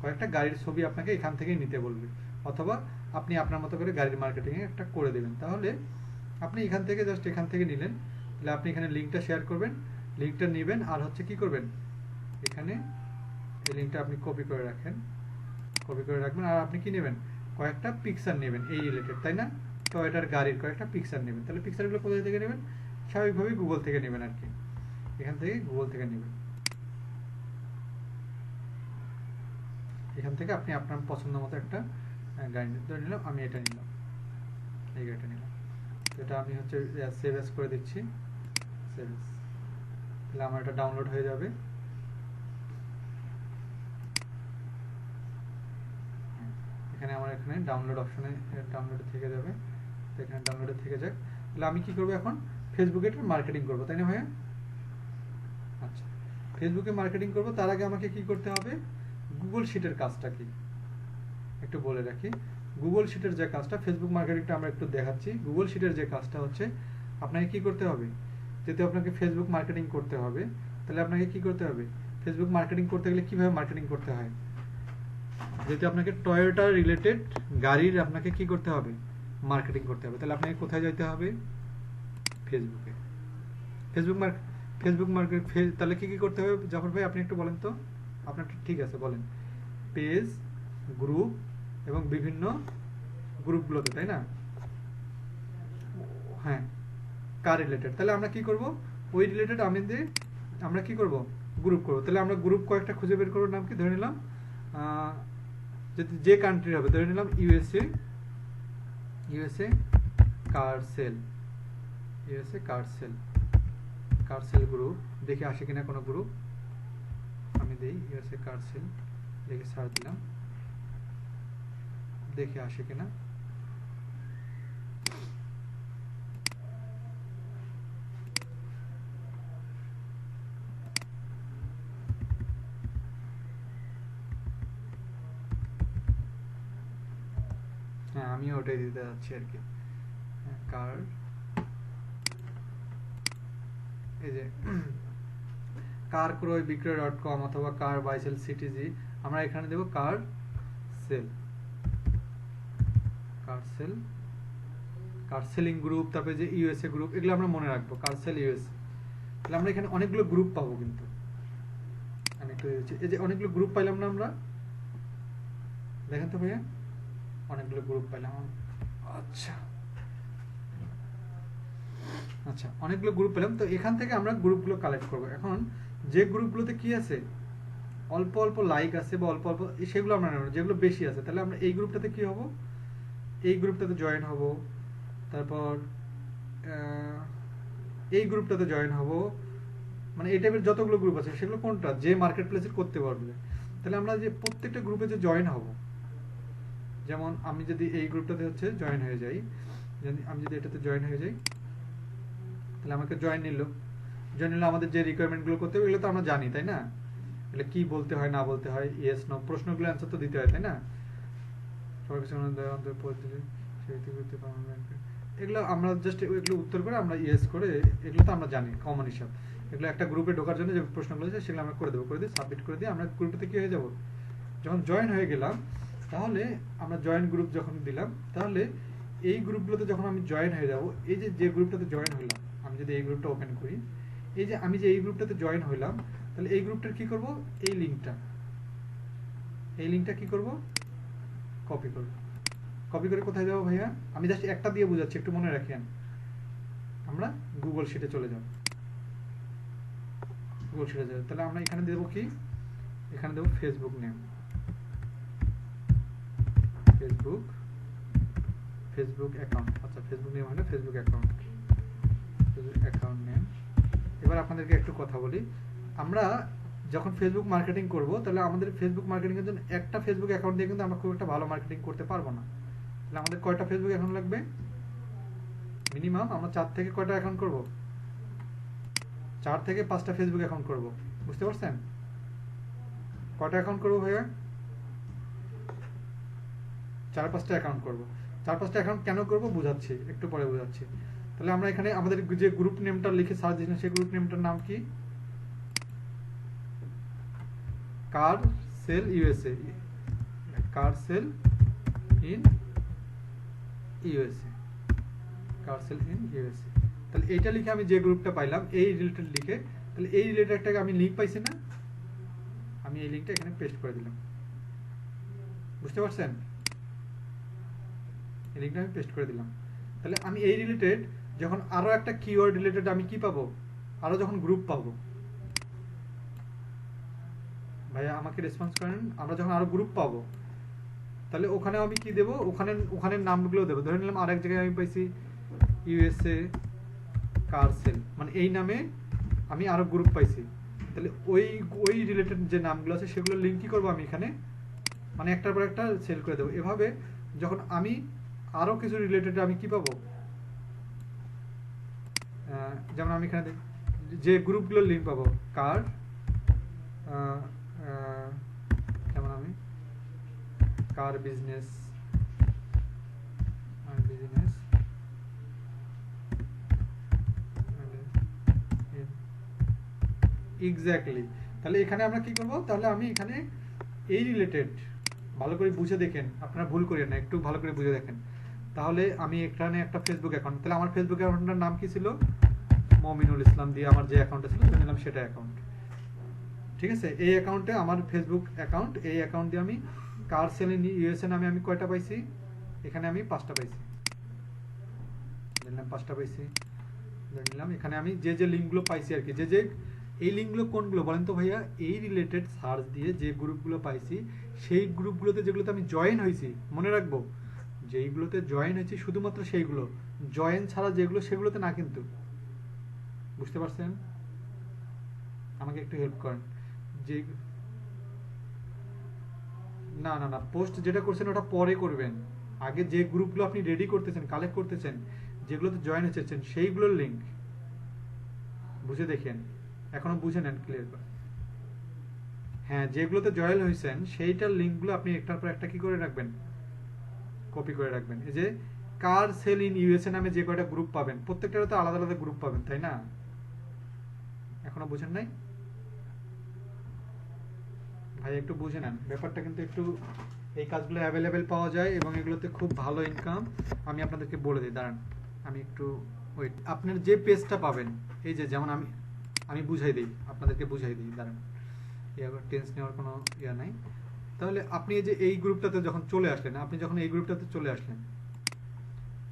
কয়েকটা গাড়ির ছবি আপনাকে এখান থেকেই নিতে বলবে, অথবা আপনি আপনার মতো করে গাড়ির মার্কেটিং একটা করে দেবেন। তাহলে আপনি এখান থেকে জাস্ট এখান থেকে নিলেন, তাহলে আপনি এখানে লিঙ্কটা শেয়ার করবেন, লিঙ্কটা নেবেন আর হচ্ছে কি করবেন, এখানে এই লিঙ্কটা আপনি কপি করে রাখেন, কপি করে রাখবেন। আর আপনি কি নেবেন, কয়েকটা পিকচার নেবেন এই রিলেটেড, তাই না, টয়োটার গাড়ির কয়েকটা পিকচার নেবেন। তাহলে পিকচারগুলো কোথায় থেকে নেবেন, স্বাভাবিকভাবেই গুগল থেকে নেবেন আর কি, এখান থেকে গুগল থেকে নেবেন। এখান থেকে আপনি আপনার পছন্দ মতো একটা গাড়ি ধরে নিলাম, আমি এটা নিলাম, এই গাড়িটা নিলাম, এটা আমি হচ্ছে সেভ এস করে দিচ্ছি, সেভ এস, তাহলে আমার এটা ডাউনলোড হয়ে যাবে। এখানে আমার এখানে ডাউনলোড অপশনে ডাউনলোডে থেকে যাবে, তো এখানে ডাউনলোডে থেকে যাক। তাহলে আমি কি করবো এখন, ফেসবুকে এটা মার্কেটিং করবো, তাই না ভাইয়া? আচ্ছা, ফেসবুকে মার্কেটিং করবো, তার আগে আমাকে কি করতে হবে, গুগল শিটের কাজটা কি একটু বলে রাখি। গুগল শিটের যে কাজটা, ফেসবুক মার্কেটিংটা আমরা একটু দেখাচ্ছি। গুগল শিটের যে কাজটা হচ্ছে, আপনাকে কি করতে হবে, যেহেতু আপনাকে ফেসবুক মার্কেটিং করতে হবে, তাহলে আপনাকে কি করতে হবে, ফেসবুক মার্কেটিং করতে গেলে কিভাবে মার্কেটিং করতে হয়, যেহেতু আপনাকে টয়োটা রিলেটেড গাড়ির আপনাকে কি করতে হবে, মার্কেটিং করতে হবে, তাহলে আপনাকে কোথায় যেতে হবে, ফেসবুকে। ফেসবুক মার্কেট, তাহলে কি কি করতে হবে জাফর ভাই, আপনি একটু বলেন তো, আপনার ঠিক আছে বলেন, পেজ, গ্রুপ এবং বিভিন্ন গ্রুপগুলোতে, তাই না, হ্যাঁ, কার রিলেটেড, তাহলে আমরা কি করব, ওই রিলেটেড আমরা কি করব, গ্রুপ করব। তাহলে আমরা গ্রুপ কয়েকটা খুঁজে বের করব, নাম কি ধরে নিলাম, যদি যে কান্ট্রি হবে ধরে নিলাম ইউএসএ কার সেল, ইউএসএ কার সেল গ্রুপ, দেখে আসে কিনা কোনো গ্রুপ, আমি দেই ইউএসএ কার সেল, দেখে সার্চ দিলাম, দেখে আসে কিনা। হ্যাঁ, আমিও ওটাই দিতে যাচ্ছি আর কি, কার, এই যে কার ক্রয় বিক্রয় .com অথবা কার বাই সেল সিটিজি, আমরা এখানে দেব কার সেলিং গ্রুপ, তারপরে যে ইউএসএ গ্রুপ, এগুলো আমরা মনে রাখবো, কার সেল ইউএসএ। তাহলে আমরা এখানে অনেকগুলো গ্রুপ পাবো, কিন্তু আমি একটু এই যে অনেকগুলো গ্রুপ পাইলাম না আমরা, দেখেন তো ভাইয়া, অনেকগুলো গ্রুপ পাইলাম। আচ্ছা আচ্ছা, অনেকগুলো গ্রুপ পেলাম, তো এখান থেকে আমরা গ্রুপগুলো কালেক্ট করব। এখন যে গ্রুপগুলোতে কি আছে, অল্প অল্প লাইক আছে বা অল্প অল্প, সেগুলো আমরা নেব, যেগুলো বেশি আছে তাহলে আমরা এই গ্রুপটাতে কি হব, এই গ্রুপটাতে জয়েন হব, তারপর এই গ্রুপটাতে জয়েন হব, মানে এই টাইপের যতগুলো গ্রুপ আছে সেগুলো কোনটা, যে মার্কেট প্লেসে করতে পারবে। তাহলে আমরা যে প্রত্যেকটা গ্রুপে যে জয়েন হব, যেমন আমি যদি এই গ্রুপটাতে হচ্ছে জয়েন হয়ে যাই, আমি যদি এটাতে জয়েন হয়ে যাই, তাহলে আমাকে জয়েন নিল, আমাদের যে রিকোয়ারমেন্টগুলো করতে হবে এগুলো তো আমরা জানি, তাই না, এগুলো কি বলতে হয় না বলতে হয়, ইয়েস নো প্রশ্নগুলো অ্যান্সার তো দিতে হয়, তাই না, এগুলো আমরা জাস্ট এগুলো উত্তর করে আমরা ইয়েস করে, এগুলো তো আমরা জানি কমন হিসাব, এগুলো একটা গ্রুপে ঢোকার জন্য যে প্রশ্নগুলো আছে সেগুলো আমরা করে দেবো, করে দিয়ে সাবমিট করে দিয়ে আমরা গ্রুপেতে কি হয়ে যাব, যখন জয়েন হয়ে গেলাম তাহলে আমরা জয়েন গ্রুপ যখন দিলাম, তাহলে এই গ্রুপগুলোতে যখন আমি জয়েন হয়ে যাব, এই যে গ্রুপটাতে জয়েন হইলাম, আমি যদি এই গ্রুপটা ওপেন করি, এই যে আমি যে এই গ্রুপটাতে জয়েন হইলাম, তাহলে এই গ্রুপটার কি করব, এই লিংকটা কি করব, কপি করব। কপি করে কোথায় যাবো ভাইয়া, আমি জাস্ট একটা দিয়ে বোঝাচ্ছি, একটু মনে রাখেন। আমরা গুগল শিটে চলে যাব, গুগল শিটে যাব। তাহলে আমরা এখানে দেবো কি, এখানে দেবো ফেসবুক নেম, ফেসবুক অ্যাকাউন্ট। আচ্ছা, ফেসবুক নেম হলো ফেসবুক অ্যাকাউন্ট নেম। এবার আপনাদেরকে একটু কথা বলি, আমরা যখন ফেসবুক মার্কেটিং করব, তাহলে আমাদের ফেসবুক মার্কেটিং এর জন্য একটা ফেসবুক অ্যাকাউন্ট দিয়ে কিন্তু আমরা খুব একটা ভালো মার্কেটিং করতে পারবো না। তাহলে আমাদের কয়টা ফেসবুক অ্যাকাউন্ট লাগবে, মিনিমাম আমরা 4 থেকে কয়টা অ্যাকাউন্ট করব, 4 থেকে 5টা ফেসবুক অ্যাকাউন্ট করব। বুঝতে পারছেন, কয়টা অ্যাকাউন্ট করব ভাইয়া, 4-5টা অ্যাকাউন্ট করব। 4-5টা অ্যাকাউন্ট কেন করব বুঝাচ্ছি, একটু পরে বুঝাচ্ছি। তাহলে আমরা এখানে আমাদের যে গ্রুপ নেমটা লিখে সার্চ দিয়েছিলাম, সেই গ্রুপ নেমটার নাম কি, কার sell USA, car sell in USA, car sell in USA. তাহলে এইটা লিখে আমি যে গ্রুপটা পাইলাম, এই রিলেটেড লিখে, তাহলে এই রিলেটেডটাকে আমি লিংক পাইছি না, আমি এই লিংকটা এখানে পেস্ট করে দিলাম। বুঝতে পারছেন, এই লিংকটা আমি পেস্ট করে দিলাম। তাহলে আমি এই রিলেটেড যখন আরো একটা কিওয়ার্ড রিলেটেড আমি কি পাবো, আরো যখন গ্রুপ পাবো, ভাইয়া আমাকে রেসপন্স করেন, আমরা যখন আরো গ্রুপ পাবো, তাহলে ওখানে আমি কি দেবো, ওখানে নামগুলো দেবো। ধরে নিলাম আরেক জায়গায় আমি পাইছি ইউএসএ কার সেল, মানে এই নামে আমি আরো গ্রুপ পাইছি, তাহলে ওই রিলেটেড যে নামগুলো আছে সেগুলো লিঙ্ক কি করবো আমি এখানে, মানে একটার পর একটা সেল করে দেবো। এভাবে যখন আমি আরো কিছু রিলেটেড আমি কি পাবো, যেমন আমি এখানে যে গ্রুপগুলোর লিঙ্ক পাবো, কার, যেমন আমি কার বিজনেস, এক্স্যাক্টলি। তাহলে এখানে আমরা কি করব, তাহলে আমি এখানে এই রিলেটেড ভালো করে বুঝে দেখেন, আপনারা ভুল করেন না, একটু ভালো করে বুঝে দেখেন। তাহলে আমি এখানে একটা ফেসবুক অ্যাকাউন্ট, তাহলে আমার ফেসবুক অ্যাকাউন্টের নাম কি ছিল, মমিনুল ইসলাম দিয়ে আমার যে অ্যাকাউন্টটা ছিল নিলাম সেটা অ্যাকাউন্ট। ঠিক আছে, এই অ্যাকাউন্টে আমার ফেসবুক অ্যাকাউন্ট, এই অ্যাকাউন্ট দিয়ে আমি কার সেল ইন ইউএসএ নামে আমি কয়টা পাইছি, এখানে আমি 5টা পাইছি, নিলাম 5টা পাইছি, নিলাম। এখানে আমি যে লিঙ্কগুলো পাইছি আর কি, যে এই লিঙ্কগুলো কোনগুলো বলেন তো ভাইয়া, এই রিলেটেড সার্চ দিয়ে যে গ্রুপগুলো পাইছি, সেই গ্রুপগুলোতে যেগুলোতে আমি জয়েন হয়েছি, মনে রাখবো যেইগুলোতে জয়েন হয়েছি শুধুমাত্র সেইগুলো, জয়েন ছাড়া যেগুলো সেগুলোতে না কিন্তু। বুঝতে পারছেন, আমাকে একটু হেল্প করেন। যে না না না, পোস্ট যেটা করছেন ওটা পরে করবেন, আগে যে গ্রুপগুলো আপনি রেডি করতেছেন, কালেক্ট করতেছেন, যেগুলোতে জয়েন হয়েছেন সেইগুলোর লিঙ্ক বুঝে দেখেন, এখনো বুঝে নেন ক্লিয়ার করে। হ্যাঁ, যেগুলোতে জয়েন হয়েছেন সেইটার লিঙ্কগুলো আপনি একটার পর একটা কি করে রাখবেন, কপি করে রাখবেন। এই যে কার সেল ইন ইউএসএ নামে যে কয়টা গ্রুপ পাবেন, প্রত্যেকটারও তো আলাদা আলাদা গ্রুপ পাবেন, তাই না? এখনো বুঝেন নাই ভাই, একটু বুঝে নেন ব্যাপারটা, কিন্তু একটু এই কাজগুলো অ্যাভেলেবেল পাওয়া যায় এবং এগুলোতে খুব ভালো ইনকাম। আমি আপনাদেরকে বলে দিই, দাঁড়ান আমি একটু ওয়েট। আপনার যে পেজটা পাবেন, এই যে যেমন আমি বুঝাই দিই, আপনাদেরকে বুঝাই দিই, দাঁড়ান, টেন্স নেওয়ার কোনো ইয়া নাই। তাহলে আপনি এই যে এই গ্রুপটাতে যখন চলে আসলেন, আপনি যখন এই গ্রুপটাতে চলে আসলেন,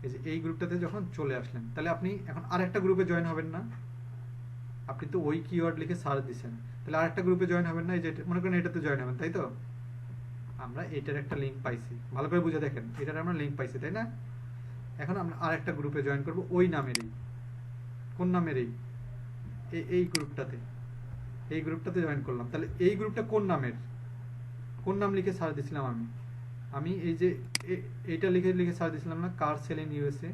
এই যে এই গ্রুপটাতে যখন চলে আসলেন, তাহলে আপনি এখন আরেকটা গ্রুপে জয়েন হবেন না? আপনি তো ওই কিওয়ার্ড লিখে সার্চ দিচ্ছেন, তাহলে আরেকটা গ্রুপে জয়েন হবেন না? এই যে মনে করেন এটাতে জয়েন হবেন, তাই তো? আমরা এটার একটা লিঙ্ক পাইছি, ভালো করে বুঝে দেখেন, এটার আমরা লিঙ্ক পাইছি, তাই না? এখন আমরা আরেকটা গ্রুপে জয়েন করব ওই নামেরই। কোন নামেরই? এই গ্রুপটাতে, এই গ্রুপটাতে জয়েন করলাম। তাহলে এই গ্রুপটা কোন নামের, কোন নাম লিখে সার্চ দিছিলাম আমি এই যে এইটা লিখে সার্চ দিছিলাম না, কার সেল ইন ইউএসএ।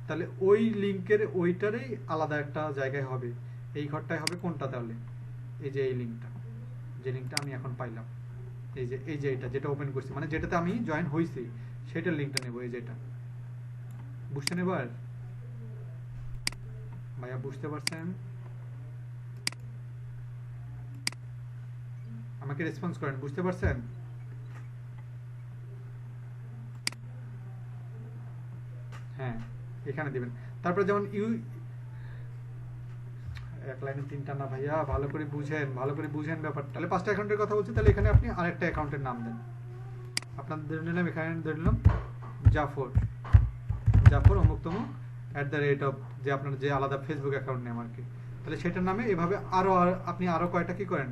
তাহলে ওই লিংকের ওইটারই আলাদা একটা জায়গায় হবে, এই ঘরটায় হবে কোনটা, তাহলে এই যে এই লিংকটা, যে লিংকটা আমি এখন পাইলাম, এই যে এটা যেটা ওপেন করছি, মানে যেটাতে আমি জয়েন হইছি সেটার লিংকটা নেব, এই যেটা। বুঝছেন এবার ভাইয়া, বুঝতে পারছেন? আমাকে রেসপন্স করেন, বুঝতে পারছেন? হ্যাঁ, এখানে দিবেন। তারপরে যেমন এক লাইনে তিনটা না ভাইয়া, ভালো করে বুঝেন, ভালো করে বুঝেন ব্যাপারটা। তাহলে 5টা অ্যাকাউন্টের কথা বলছি, তাহলে এখানে আপনি আরেকটা অ্যাকাউন্টের নাম দেন। আপনার ধরে নিলাম, এখানে ধরে নিলাম জাফর, জাফর অমুক তমুক @ যে আপনার যে আলাদা ফেসবুক অ্যাকাউন্ট নেম আর কি। তাহলে সেটার নামে এভাবে আপনি আরো কয়টা কি করেন,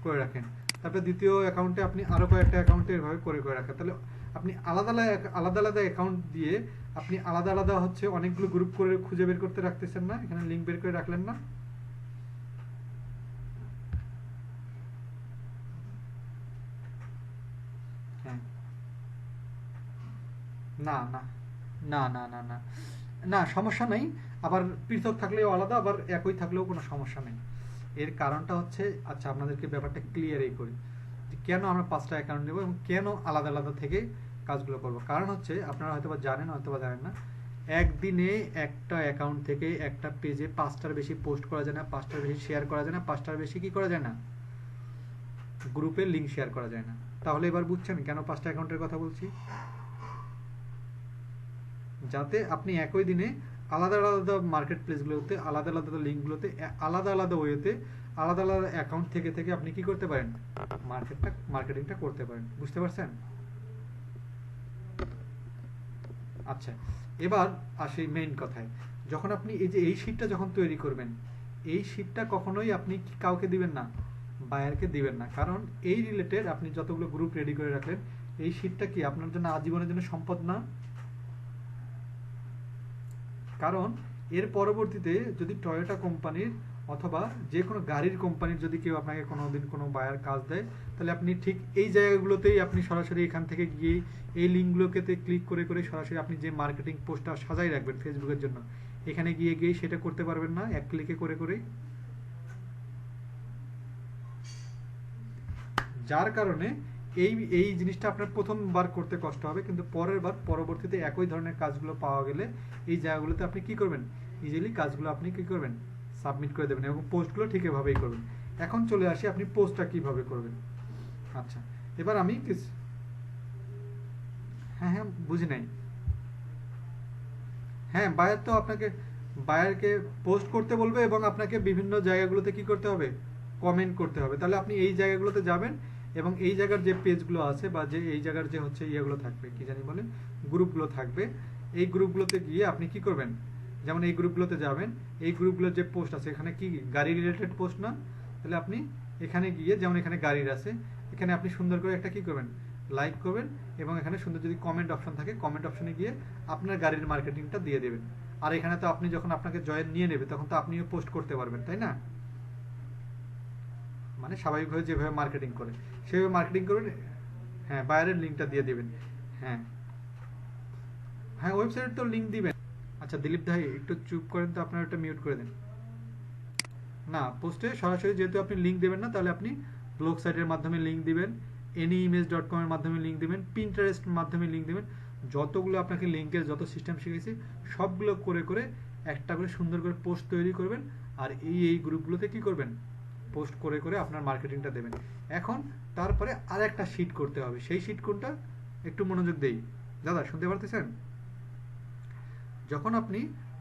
করে রাখেন। তারপরে দ্বিতীয় অ্যাকাউন্টে আপনি আরো কয়েকটা অ্যাকাউন্টে এভাবে করে করে রাখেন। তাহলে আপনি আলাদা আলাদা আলাদা অ্যাকাউন্ট দিয়ে আপনি আলাদা আলাদা হচ্ছে অনেকগুলো গ্রুপ করে খুঁজে বের করতে রাখতেছেন না, এখানে লিঙ্ক বের করে রাখলেন না। হ্যাঁ, না না না না না না না, সমস্যা নেই। আবার পৃথক থাকলেও আলাদা, আবার একই থাকলেও কোনো সমস্যা নেই। এর কারণটা হচ্ছে, আচ্ছা আপনাদেরকে ব্যাপারটা ক্লিয়ারই করি যে কেন আমরা 5টা অ্যাকাউন্ট নেব এবং কেন আলাদা আলাদা থেকে কাজগুলো করব। কারণ হচ্ছে আপনারা হয়তোবা জানেন, হয়তোবা জানেন না, একদিনে একটা অ্যাকাউন্ট থেকে একটা পেজে 5টার বেশি পোস্ট করা যায় না, 5টার বেশি শেয়ার করা যায় না, 5টার বেশি কি করা যায় না, গ্রুপের লিঙ্ক শেয়ার করা যায় না। তাহলে এবার বুঝছেন কেন 5টা অ্যাকাউন্টের কথা বলছি? যাতে আপনি একই দিনে আলাদা আলাদা মার্কেট প্লেসগুলোতে, আলাদা আলাদা লিঙ্কগুলোতে, আলাদা আলাদা ওয়েতে, আলাদা আলাদা অ্যাকাউন্ট থেকে থেকে আপনি কি করতে পারেন, মার্কেটিংটা করতে পারেন। বুঝতে পারছেন? আচ্ছা, এবার আসি মেইন কথায়। যখন আপনি এই যে এই শীটটা যখন তৈরি করবেন, এই শীটটা কখনোই আপনি কাউকে দিবেন না, বায়ারকে দিবেন না। কারণ এই রিলেটেড আপনি যতগুলো গ্রুপ রেডি করে রাখলেন, এই শীটটা কি আপনার জন্য আজীবনের জন্য সম্পদ না? কারণ এর পরবর্তীতে যদি টয়োটা কোম্পানির অথবা যে কোনো গাড়ির কোম্পানির যদি কেউ আপনাকে কোনো দিন কোনো বায়ার কাজ দেয়, তাহলে আপনি ঠিক এই জায়গাগুলোতেই আপনি সরাসরি এখান থেকে গিয়ে এই লিঙ্কগুলোকে ক্লিক করে করে সরাসরি আপনি যে মার্কেটিং পোস্টটা সাজাই রাখবেন ফেসবুকের জন্য, এখানে গিয়ে গিয়ে সেটা করতে পারবেন না এক ক্লিকে করে করে। যার কারণে এই এই জিনিসটা আপনার প্রথমবার করতে কষ্ট হবে, কিন্তু পরের বার পরবর্তীতে একই ধরনের কাজগুলো পাওয়া গেলে এই জায়গাগুলোতে আপনি কি করবেন, ইজিলি কাজগুলো আপনি কি করবেন, সাবমিট করে দেবেন এবং পোস্টগুলো ঠিক এভাবেই করবেন। এখন চলে আসি আপনি পোস্টটা কিভাবে করবেন। আচ্ছা, এবার আমি হ্যাঁ হ্যাঁ বুঝি নাই। হ্যাঁ, বায়ার তো আপনাকে, বায়ারকে পোস্ট করতে বলবে এবং আপনাকে বিভিন্ন জায়গাগুলোতে কি করতে হবে, কমেন্ট করতে হবে। তাহলে আপনি এই জায়গাগুলোতে যাবেন এবং এই জায়গার যে পেজগুলো আছে বা যে এই জায়গার যে হচ্ছে ইয়েগুলো থাকবে, কি জানি বলে, গ্রুপগুলো থাকবে, এই গ্রুপগুলোতে গিয়ে আপনি কি করবেন, যেমন এই গ্রুপগুলোতে যাবেন, এই গ্রুপগুলোর যে পোস্ট আছে এখানে কি গাড়ি রিলেটেড পোস্ট না, তাহলে আপনি এখানে গিয়ে, যেমন এখানে গাড়ির আছে, এখানে আপনি সুন্দর করে একটা কি করবেন, লাইক করবেন এবং এখানে সুন্দর যদি কমেন্ট অপশন থাকে, কমেন্ট অপশনে গিয়ে আপনার গাড়ির মার্কেটিংটা দিয়ে দেবেন। আর এখানে তো আপনি যখন আপনাকে জয়েন নিয়ে নেবে তখন তো আপনিও পোস্ট করতে পারবেন, তাই না? মানে স্বাভাবিকভাবে যেভাবে মার্কেটিং করে সেভাবে মার্কেটিং করবেন। হ্যাঁ, বায়ারের লিঙ্কটা দিয়ে দেবেন। হ্যাঁ হ্যাঁ, ওয়েবসাইটের তো লিঙ্ক দিবেন। আচ্ছা দিলীপ ভাই একটু চুপ করেন তো, আপনার ওটা মিউট করে দেন। না, পোস্টে সরাসরি যেহেতু আপনি লিঙ্ক দেবেন না, তাহলে আপনি ব্লগ সাইটের মাধ্যমে লিঙ্ক দিবেন, anyimage.com এর মাধ্যমে লিঙ্ক দিবেন, পিন্টারেস্ট মাধ্যমে লিঙ্ক দিবেন। যতগুলো আপনাকে লিঙ্কের যত সিস্টেম শিখেছি সবগুলো করে করে একটা করে সুন্দর করে পোস্ট তৈরি করবেন। আর এই গ্রুপগুলোতে কি করবেন, পোস্ট করে করে আপনার মার্কেটিংটা দেবেন। এখন তারপরে আর একটা শিট করতে হবে। সেই শিট কোনটা, একটু মনোযোগ দেই দাদা, শুনতে পারতেছেন? যখন আপনি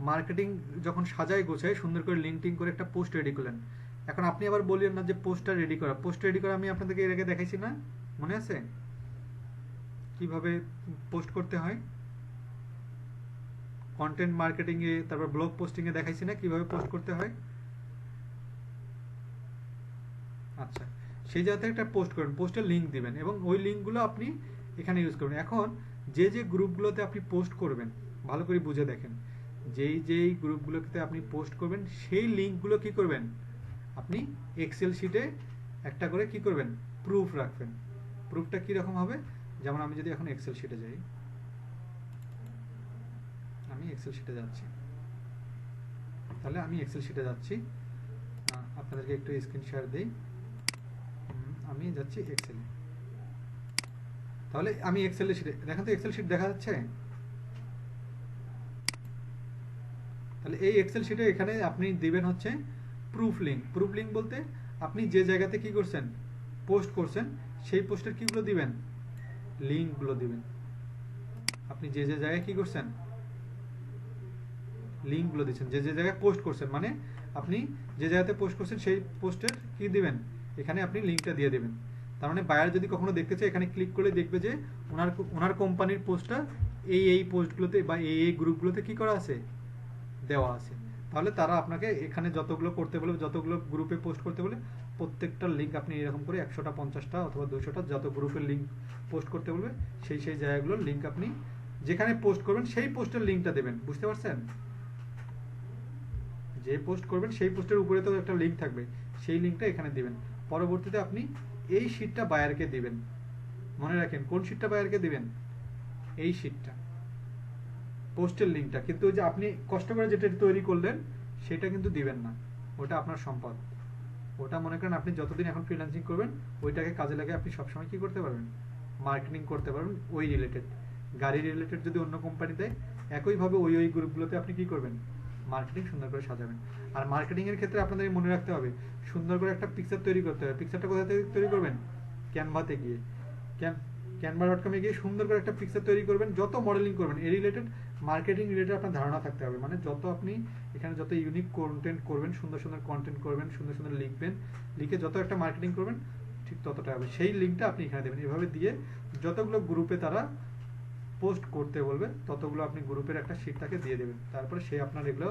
মার্কেটিং যখন সাজায় গোছায় সুন্দর করে লিঙ্কটিং করে একটা পোস্ট রেডি করলেন, এখন আপনি আবার বললেন না যে পোস্টটা রেডি করা, পোস্ট রেডি করা আমি আপনাদেরকে এর আগে দেখাইছি না, মনে আছে কিভাবে পোস্ট করতে হয়? কন্টেন্ট মার্কেটিং এ, তারপর ব্লগ পোস্টিং এ দেখাইছি না কিভাবে পোস্ট করতে হয়? আচ্ছা, সেই জায়গা থেকে একটা পোস্ট করবেন, পোস্টের লিঙ্ক দিবেন এবং ওই লিঙ্কগুলো আপনি এখানে ইউজ করবেন। এখন যে যে গ্রুপগুলোতে আপনি পোস্ট করবেন, ভালো করে বুঝে দেখেন, যেই গ্রুপগুলোতে আপনি পোস্ট করবেন সেই লিঙ্কগুলো কি করবেন, আপনি এক্সেল শিটে একটা করে কি করবেন, প্রুফ রাখবেন। প্রুফটা কীরকম হবে, যেমন আমি যদি এখন এক্সেল শিটে যাই, আমি এক্সেল শিটে যাচ্ছি, তাহলে আমি এক্সেল শিটে যাচ্ছি, আপনাদেরকে একটু স্ক্রিন শেয়ার দিই। আমি যাচ্ছি এক্সেলে, তাহলে আমি এক্সেল শিটে দেখেন তো, এক্সেল শিট দেখা যাচ্ছে? তাহলে এই এক্সেল শিটে এখানে আপনি দিবেন হচ্ছে প্রুফ লিঙ্ক। প্রুফ লিঙ্ক বলতে আপনি যে জায়গাতে কি করছেন, পোস্ট করছেন সেই পোস্টের কিগুলো দিবেন, লিঙ্কগুলো দিবেন। আপনি যে যে জায়গায় কি করছেন, লিঙ্কগুলো দিচ্ছেন, যে যে জায়গায় পোস্ট করছেন, মানে আপনি যে জায়গাতে পোস্ট করছেন সেই পোস্টের কি দিবেন, এখানে আপনি লিঙ্কটা দিয়ে দেবেন। তার মানে বায়ার যদি কখনো দেখতে চায় এখানে ক্লিক করে দেখবে যে ওনার কোম্পানির পোস্টটা এই পোস্টগুলোতে বা এই গ্রুপগুলোতে কি করা আছে, দেওয়া আছে। তাহলে তারা আপনাকে এখানে যতগুলো করতে বলে, যতগুলো গ্রুপে পোস্ট করতে বলে, প্রত্যেকটা লিঙ্ক আপনি এরকম করে 100টা 50টা অথবা 200টা যত গ্রুপের লিঙ্ক পোস্ট করতে বলবে সেই জায়গাগুলোর লিঙ্ক আপনি যেখানে পোস্ট করবেন সেই পোস্টের লিঙ্কটা দেবেন। বুঝতে পারছেন? যে পোস্ট করবেন সেই পোস্টের উপরে তো একটা লিঙ্ক থাকবে, সেই লিঙ্কটা এখানে দিবেন। পরবর্তীতে আপনি এই শীটটা বায়ারকে দিবেন। মনে রাখেন কোন শীটটা বায়ারকে দিবেন, এই শীটটা, পোস্টের লিঙ্কটা। কিন্তু ওই যে আপনি কষ্ট করে যেটা তৈরি করলেন সেটা কিন্তু দিবেন না, ওটা আপনার সম্পদ। ওটা মনে করেন আপনি যতদিন এখন ফ্রিল্যান্সিং করবেন ওইটাকে কাজে লাগিয়ে আপনি সবসময় কি করতে পারবেন, মার্কেটিং করতে পারবেন। ওই রিলেটেড গাড়ি রিলেটেড যদি অন্য কোম্পানি দেয় একইভাবে ওই গ্রুপগুলোতে আপনি কি করবেন, মার্কেটিং সুন্দর করে সাজাবেন। আর মার্কেটিং এর ক্ষেত্রে আপনাদের মনে রাখতে হবে সুন্দর করে একটা পিকচার তৈরি করতে হবে। পিকচারটা কোথা থেকে তৈরি করবেন, ক্যানভাতে গিয়ে, canva.com এ গিয়ে সুন্দর করে একটা পিকচার তৈরি করবেন। যত মডেলিং করবেন এই রিলেটেড, মার্কেটিং রিলেটেড আপনার ধারণা থাকতে হবে। মানে যত আপনি এখানে যত ইউনিক কন্টেন্ট করবেন, সুন্দর সুন্দর কন্টেন্ট করবেন, সুন্দর সুন্দর লিখবেন, লিখে যত একটা মার্কেটিং করবেন ঠিক ততটা হবে। সেই লিঙ্কটা আপনি এখানে দেবেন। এভাবে দিয়ে যতগুলো গ্রুপে তারা পোস্ট করতে বলবে ততগুলো আপনি গ্রুপের একটা শীট তাকে দিয়ে দেবেন। তারপরে সে আপনার এগুলো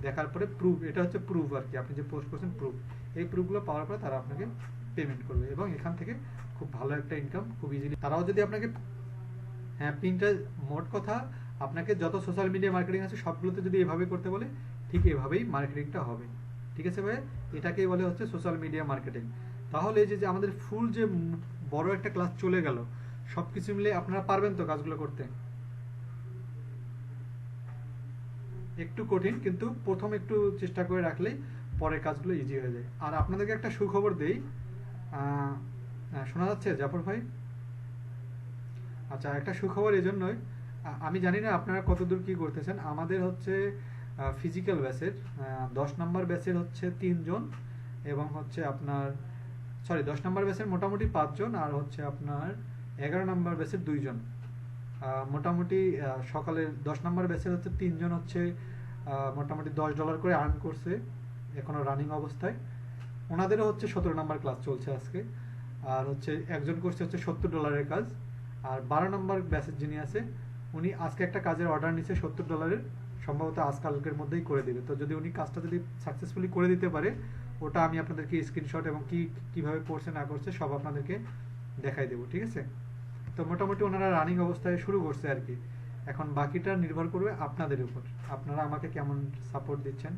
দেখার পরে প্রুফ, এটা হচ্ছে প্রুফ আর কি, আপনি যে পোস্ট করছেন প্রুফ, এই প্রুফগুলো পাওয়ার পরে তারা আপনাকে পেমেন্ট করবে এবং এখান থেকে খুব ভালো একটা ইনকাম খুব ইজিলি। তারাও যদি আপনাকে, হ্যাঁ প্রিন্টার, মোট কথা আপনাকে যত সোশ্যাল মিডিয়া মার্কেটিং আছে সবগুলোতে যদি এভাবে করতে বলে ঠিক এভাবেই মার্কেটিংটা হবে। ঠিক আছে ভাই, এটাকেই বলে হচ্ছে সোশ্যাল মিডিয়া মার্কেটিং। তাহলে এই যে আমাদের ফুল যে বড় একটা ক্লাস চলে গেল, সব কিছু মিলে আপনারা পারবেন তো কাজগুলো করতে? একটু কঠিন, কিন্তু প্রথম একটু চেষ্টা করে রাখলে পরের কাজগুলো ইজি হয়ে যায়। আর আপনাদেরকে একটা সুখবর দেই, শোনা যাচ্ছে জাফর ভাই? আচ্ছা, একটা সুখবর এই জন্যই, আমি জানি না আপনারা কতদূর কি করতেছেন। আমাদের হচ্ছে ফিজিক্যাল ব্যাচের 10 নম্বর ব্যাচের হচ্ছে 3 জন এবং হচ্ছে আপনার 10 নম্বর ব্যাচের মোটামুটি 5 জন আর হচ্ছে আপনার 11 নম্বর ব্যাচের 2 জন। মোটামুটি সকালের 10 নম্বর ব্যাচের হচ্ছে 3 জন হচ্ছে মোটামুটি $10 করে আর্ন করছে এখনো রানিং অবস্থায়। ওনাদেরও হচ্ছে 17 নম্বর ক্লাস চলছে আজকে। আর হচ্ছে একজন করছে হচ্ছে $70 কাজ। আর 12 নম্বর ব্যাচের যিনি আছে উনি আজকে একটা কাজের অর্ডার নিচ্ছে $70, সম্ভবত আজকালকের মধ্যেই করে দিবে। তো যদি উনি কাজটা যদি সাকসেসফুলি করে দিতে পারে, ওটা আমি আপনাদেরকে স্ক্রিনশট এবং কিভাবে করছে না করছে সব আপনাদেরকে দেখাই দেবো। ঠিক আছে? তো মোটামুটি ওনারা রানিং অবস্থায় শুরু করছে আর কি। এখন বাকিটা নির্ভর করবে আপনাদের উপর, আপনারা আমাকে কেমন সাপোর্ট দিচ্ছেন।